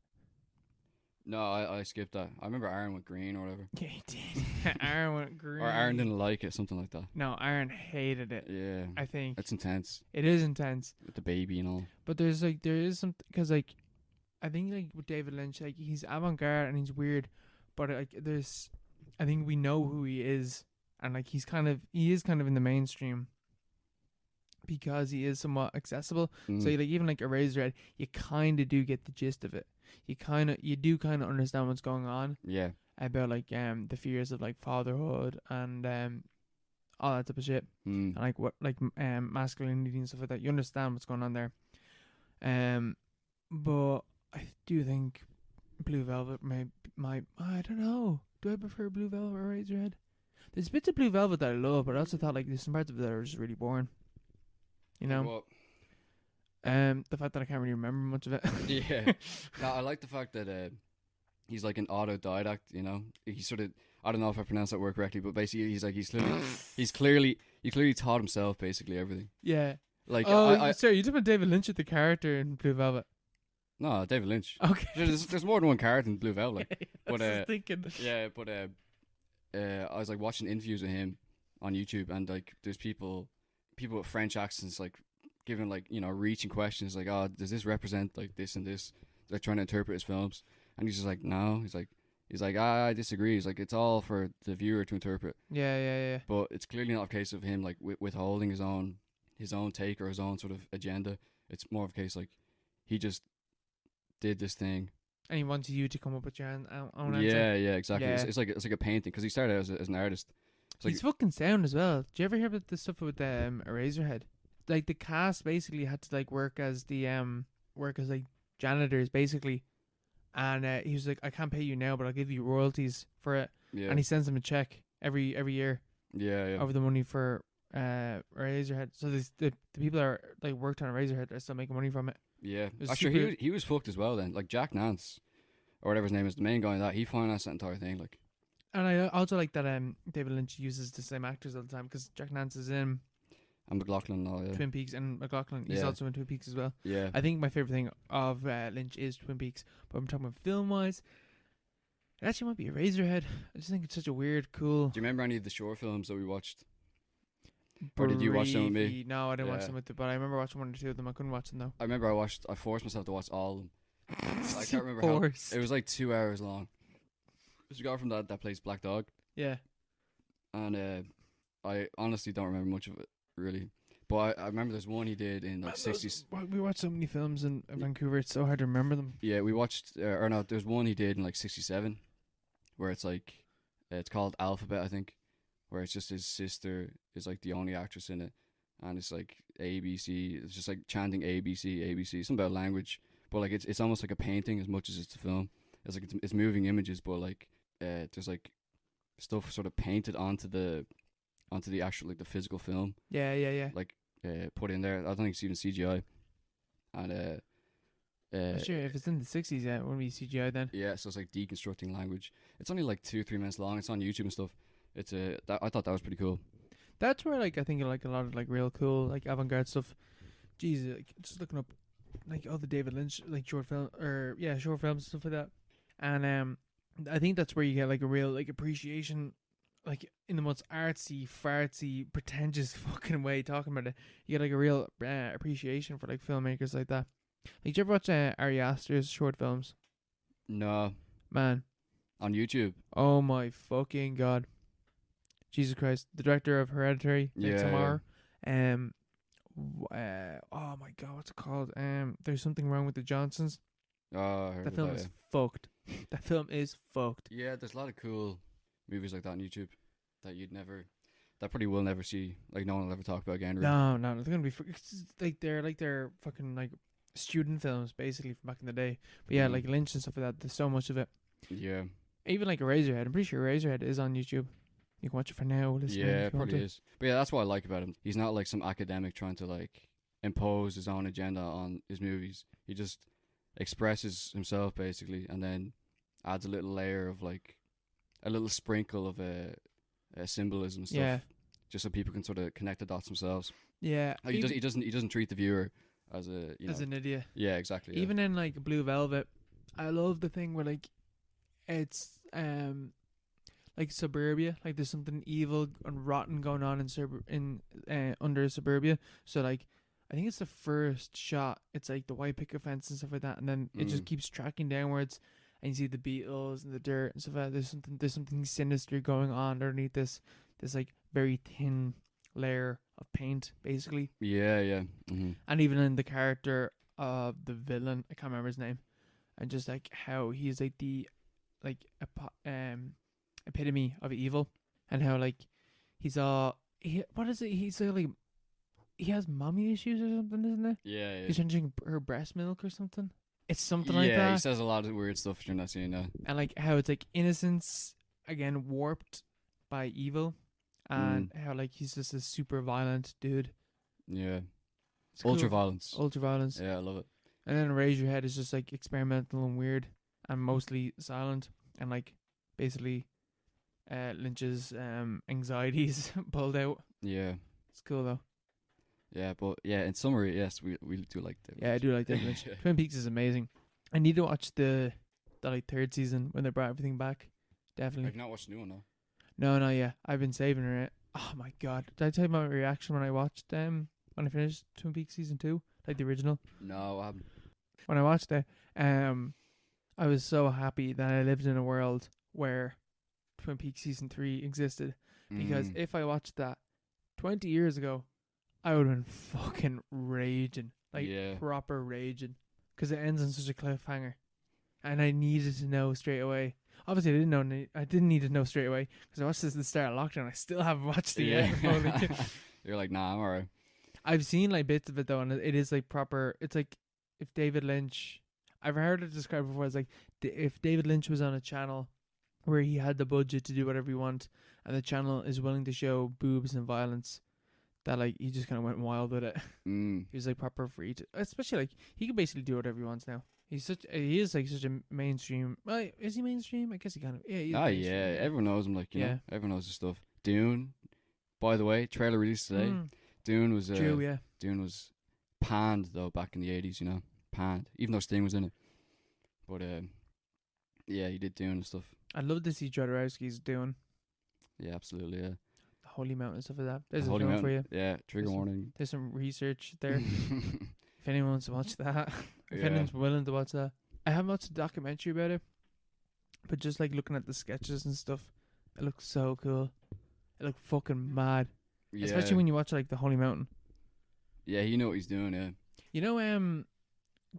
No, I skipped that. I remember Aaron went green or whatever. Yeah, he did. Aaron went green. Or Aaron didn't like it, something like that. No, Aaron hated it. Yeah. I think. It's intense. It is intense. With the baby and all. But there is something, because like, I think like with David Lynch, like he's avant-garde and he's weird, but like I think we know who he is, and like he is kind of in the mainstream because he is somewhat accessible. So like even like Eraserhead, you kind of do get the gist of it. You do kind of understand what's going on. Yeah. About like the fears of like fatherhood and all that type of shit. And like what like masculinity and stuff like that. You understand what's going on there. But I do think Blue Velvet might I don't know. Do I prefer Blue Velvet or Eraserhead? There's bits of Blue Velvet that I love, but I also thought like there's some parts of it that are just really boring. You know? Well, the fact that I can't really remember much of it. Yeah. No, I like the fact that he's like an autodidact, you know? He's sort of, I don't know if I pronounced that word correctly, but basically he's clearly taught himself basically everything. Yeah. Like, sorry, you talking about David Lynch at the character in Blue Velvet? No, David Lynch. Okay. There's more than one character in Blue Velvet. Like, I was thinking. Yeah, but I was like watching interviews with him on YouTube, and like there's people with French accents like giving like, you know, reaching questions like, oh, does this represent like this and this? Like trying to interpret his films, and he's just like, no. He's like, I disagree. He's like, it's all for the viewer to interpret. Yeah. But it's clearly not a case of him like withholding his own his own take or his own sort of agenda. It's more of a case like he just did this thing. And he wants you to come up with your own answer. Yeah, exactly. Yeah. It's like a painting because he started out as an artist. He's fucking sound as well. Do you ever hear about the stuff with Eraserhead? Like the cast basically had to like work as like janitors basically, and he was like, I can't pay you now, but I'll give you royalties for it. Yeah. And he sends them a check every year. Yeah. Over the money for Eraserhead. So the people that are like worked on Eraserhead are still making money from it. Yeah. Actually, he was fucked as well then. Like Jack Nance, or whatever his name is, the main guy in that, he financed that entire thing. Like. And I also like that David Lynch uses the same actors all the time because Jack Nance is in and McLaughlin, Twin Peaks, and McLaughlin he's also in Twin Peaks as well. Yeah. I think my favorite thing of Lynch is Twin Peaks, but I'm talking about film wise. It actually might be Eraserhead. I just think it's such a weird, cool. Do you remember any of the short films that we watched? Or did you watch them with me? No, I didn't watch them with you, but I remember watching one or two of them. I couldn't watch them though. I remember I forced myself to watch all of them. I can't remember how. It was like 2 hours long. It was a guy from that plays Black Dog. Yeah. And I honestly don't remember much of it, really. But I remember there's one he did in like 60s. We watched so many films in Vancouver, it's so hard to remember them. Yeah, we watched, there's one he did in like 67, where it's like, it's called Alphabet, I think, where it's just his sister is like the only actress in it. And it's like ABC, it's just like chanting ABC, something about language. But like it's almost like a painting as much as it's a film. It's like it's moving images, but like there's like stuff sort of painted onto the actual like the physical film. Yeah. Like put in there. I don't think it's even CGI. And sure, if it's in the 60s, yeah, it wouldn't be CGI then. Yeah, so it's like deconstructing language. It's only like 2-3 minutes long. It's on YouTube and stuff. It's I thought that was pretty cool. That's where like I think like a lot of like real cool like avant-garde stuff. Jeez, like just looking up like all the David Lynch like short films and stuff like that. And I think that's where you get like a real like appreciation, like in the most artsy, fartsy, pretentious fucking way talking about it. You get like a real appreciation for like filmmakers like that. Like, did you ever watch Ari Aster's short films? No. Man. On YouTube? Oh my fucking god. Jesus Christ. The director of Hereditary, Midsommar. Yeah. Oh my god, what's it called? There's Something Wrong with the Johnsons. Oh, I heard that film is fucked. That film is fucked. Yeah, there's a lot of cool movies like that on YouTube that probably will never see. Like no one will ever talk about again. Really. No, they're gonna be they're fucking like student films basically from back in the day. But yeah, like Lynch and stuff like that. There's so much of it. Yeah. Even like Eraserhead. I'm pretty sure Eraserhead is on YouTube. You can watch it for now. Yeah, it probably is. But yeah, that's what I like about him. He's not like some academic trying to like impose his own agenda on his movies. He just expresses himself basically, and then adds a little layer of like a little sprinkle of symbolism and stuff, just so people can sort of connect the dots themselves. Yeah, like he doesn't treat the viewer as an idiot. Yeah, exactly. Yeah. Even in like Blue Velvet, I love the thing where like it's like suburbia, like there's something evil and rotten going on in under suburbia. So like I think it's the first shot. It's like the white picket fence and stuff like that, and then it just keeps tracking downwards, and you see the beetles and the dirt and stuff like that. There's something sinister going on underneath this like very thin layer of paint, basically. Yeah. Mm-hmm. And even in the character of the villain, I can't remember his name, and just like how he's like the epitome of evil, and how like he's like. He has mommy issues or something, isn't it? Yeah. He's drinking her breast milk or something. It's something like that. Yeah, he says a lot of weird stuff you're not seeing now. And like how it's like innocence, again, warped by evil. And how like he's just a super violent dude. Yeah. It's Ultra violence. Yeah, I love it. And then Eraserhead is just like experimental and weird and mostly silent. And like basically Lynch's anxieties pulled out. Yeah. It's cool though. Yeah, but yeah, in summary, yes, we do like David Lynch. Yeah, I do like David Lynch. Twin Peaks is amazing. I need to watch the like third season when they brought everything back. Definitely. I've not watched the new one though. No, yeah. I've been saving her. Oh my god. Did I tell you my reaction when I watched when I finished Twin Peaks season 2? Like the original? No, I haven't. When I watched it, I was so happy that I lived in a world where Twin Peaks season 3 existed. Because if I watched that 20 years ago, I would have been fucking raging. Like, proper raging. Because it ends on such a cliffhanger. And I needed to know straight away. Obviously, I didn't need to know straight away. Because I watched this at the start of lockdown. I still haven't watched it yet. You're like, nah, I'm alright. I've seen, like, bits of it, though. And it is, like, proper. It's like if David Lynch. I've heard it described before as, like, if David Lynch was on a channel where he had the budget to do whatever he wants. And the channel is willing to show boobs and violence. That, like, he just kind of went wild with it. He was, like, proper free to, especially, like, he can basically do whatever he wants now. He is like such a mainstream. Well, is he mainstream? I guess he kind of. Yeah. He's Everyone knows him. Like, you know, everyone knows his stuff. Dune, by the way, trailer released today. Dune was Dune was panned though back in the 80s. You know, panned. Even though Sting was in it. But he did Dune and stuff. I'd love to see Jodorowsky's Dune. Yeah, absolutely. Yeah. The Holy Mountain and stuff like that. There's the a film for you. Yeah, trigger warning. There's some research there. If anyone wants to watch that. If anyone's willing to watch that. I haven't watched a documentary about it. But just like looking at the sketches and stuff, it looks so cool. It looked fucking mad. Yeah. Especially when you watch like the Holy Mountain. Yeah, you know what he's doing, yeah. You know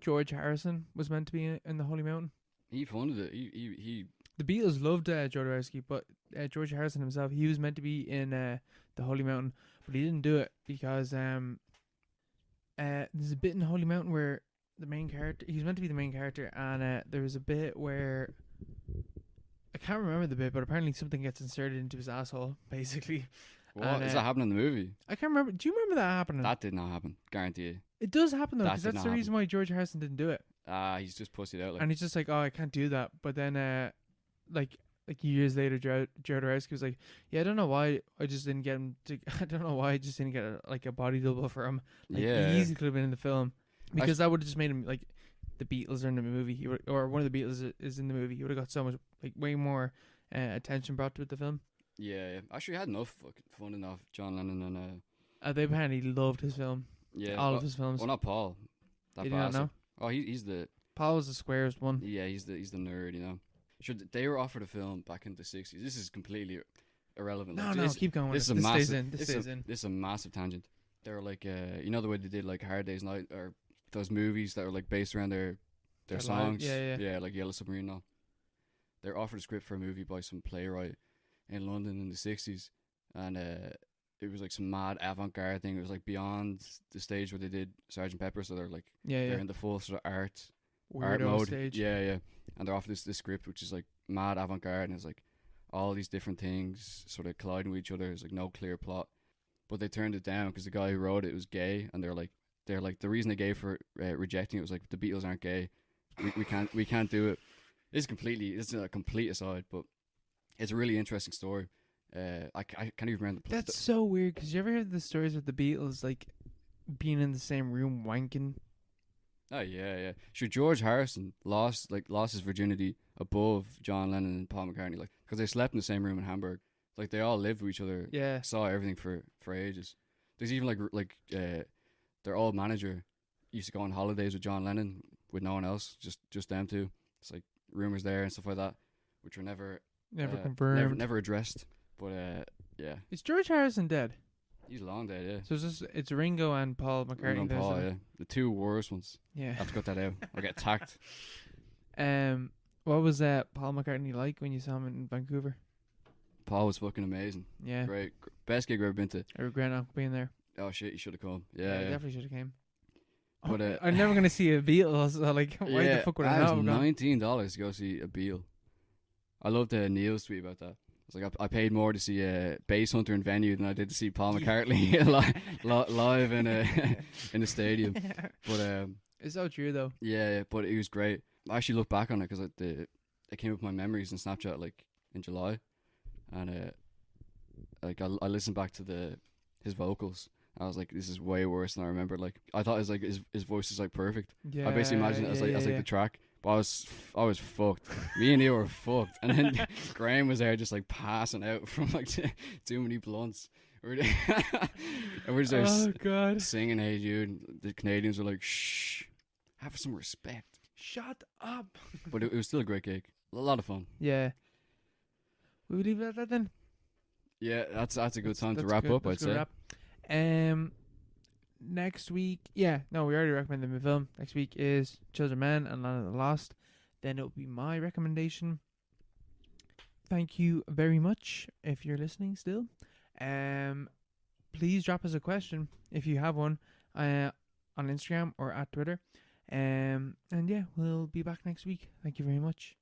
George Harrison was meant to be in the Holy Mountain? He funded it. He The Beatles loved Jodorowsky, but George Harrison himself, he was meant to be in the Holy Mountain, but he didn't do it because there's a bit in the Holy Mountain where the main character, he's meant to be the main character, and there was a bit where I can't remember the bit, but apparently something gets inserted into his asshole, basically. What? Is that happening in the movie? I can't remember. Do you remember that happening? That did not happen. Guarantee you. It does happen though, because that's the reason why George Harrison didn't do it. He's just pussied out. Like. And he's just like, oh, I can't do that. But then, like years later, Jodorowsky was like, yeah, I don't know why I just didn't get him to. I don't know why I just didn't get a body double for him. Like, he easily could have been in the film because that would have just made him like the Beatles are in the movie. Or one of the Beatles is in the movie. He would have got so much like way more attention brought to the film. Yeah. Actually, I had enough fucking fun enough. John Lennon and they apparently loved his film. Yeah, all of his films. Well, not Paul. That did you not know? Oh, he's the. Paul was the squarest one. Yeah, he's the nerd, you know. They were offered a film back in the 60s. This is completely irrelevant. No, keep going. This stays in. This is a massive tangent. They were like, you know the way they did like Hard Day's Night or those movies that were like based around their songs. Yeah, like Yellow Submarine and all. They're offered a script for a movie by some playwright in London in the 60s, and it was like some mad avant-garde thing. It was like beyond the stage where they did Sgt. Pepper, so they're like they're in the full sort of art mode stage. Yeah, and they're offered this script which is like mad avant-garde, and it's like all these different things sort of colliding with each other. There's like no clear plot, but they turned it down because the guy who wrote it was gay, and they're like the reason they gave for rejecting it was like the Beatles aren't gay, we can't do it. It's a complete aside, but it's a really interesting story. I can't even remember the That's so weird, because you ever heard the stories with the Beatles like being in the same room wanking? Oh yeah. Sure, George Harrison lost his virginity above John Lennon and Paul McCartney, like because they slept in the same room in Hamburg. Like they all lived with each other. Yeah, saw everything for ages. There's even like their old manager used to go on holidays with John Lennon with no one else, just them two. It's like rumors there and stuff like that, which were never confirmed, never addressed. But yeah. Is George Harrison dead? He's long dead, yeah. So it's Ringo and Paul McCartney. Ringo and Paul, yeah. The two worst ones. Yeah. I have to cut that out. I'll get attacked. What was Paul McCartney like when you saw him in Vancouver? Paul was fucking amazing. Yeah. Great. Best gig I've ever been to. I regret not being there. Oh shit, you should have come. Yeah, definitely should have came. But I'm never gonna see a Beatle, so like why the fuck would I not have gone? $19 to go see a Beatle. I loved Neil's tweet about that. It's like I paid more to see Bass Hunter in venue than I did to see Paul McCartney live in a stadium. But it's so true though. Yeah, but it was great. I actually look back on it because it came up with my memories in Snapchat like in July, and like I listened back to his vocals. I was like, this is way worse than I remembered. Like I thought his voice is like perfect. Yeah, I basically imagined it as like the track. But I was fucked. Me and Neil were fucked. And then Graham was there just like passing out from like too many blunts. And we're just there singing Hey Jude. The Canadians were like, shh, have some respect. Shut up. But it was still a great gig. A lot of fun. Yeah. We would leave it at that then? Yeah, that's a good time to wrap up, I'd say. Wrap. next week, we already recommended the film. Next week is Children Men and Land of the Lost. Then it will be my recommendation. Thank you very much if you're listening still. Please drop us a question if you have one on Instagram or at Twitter. And yeah, we'll be back next week. Thank you very much.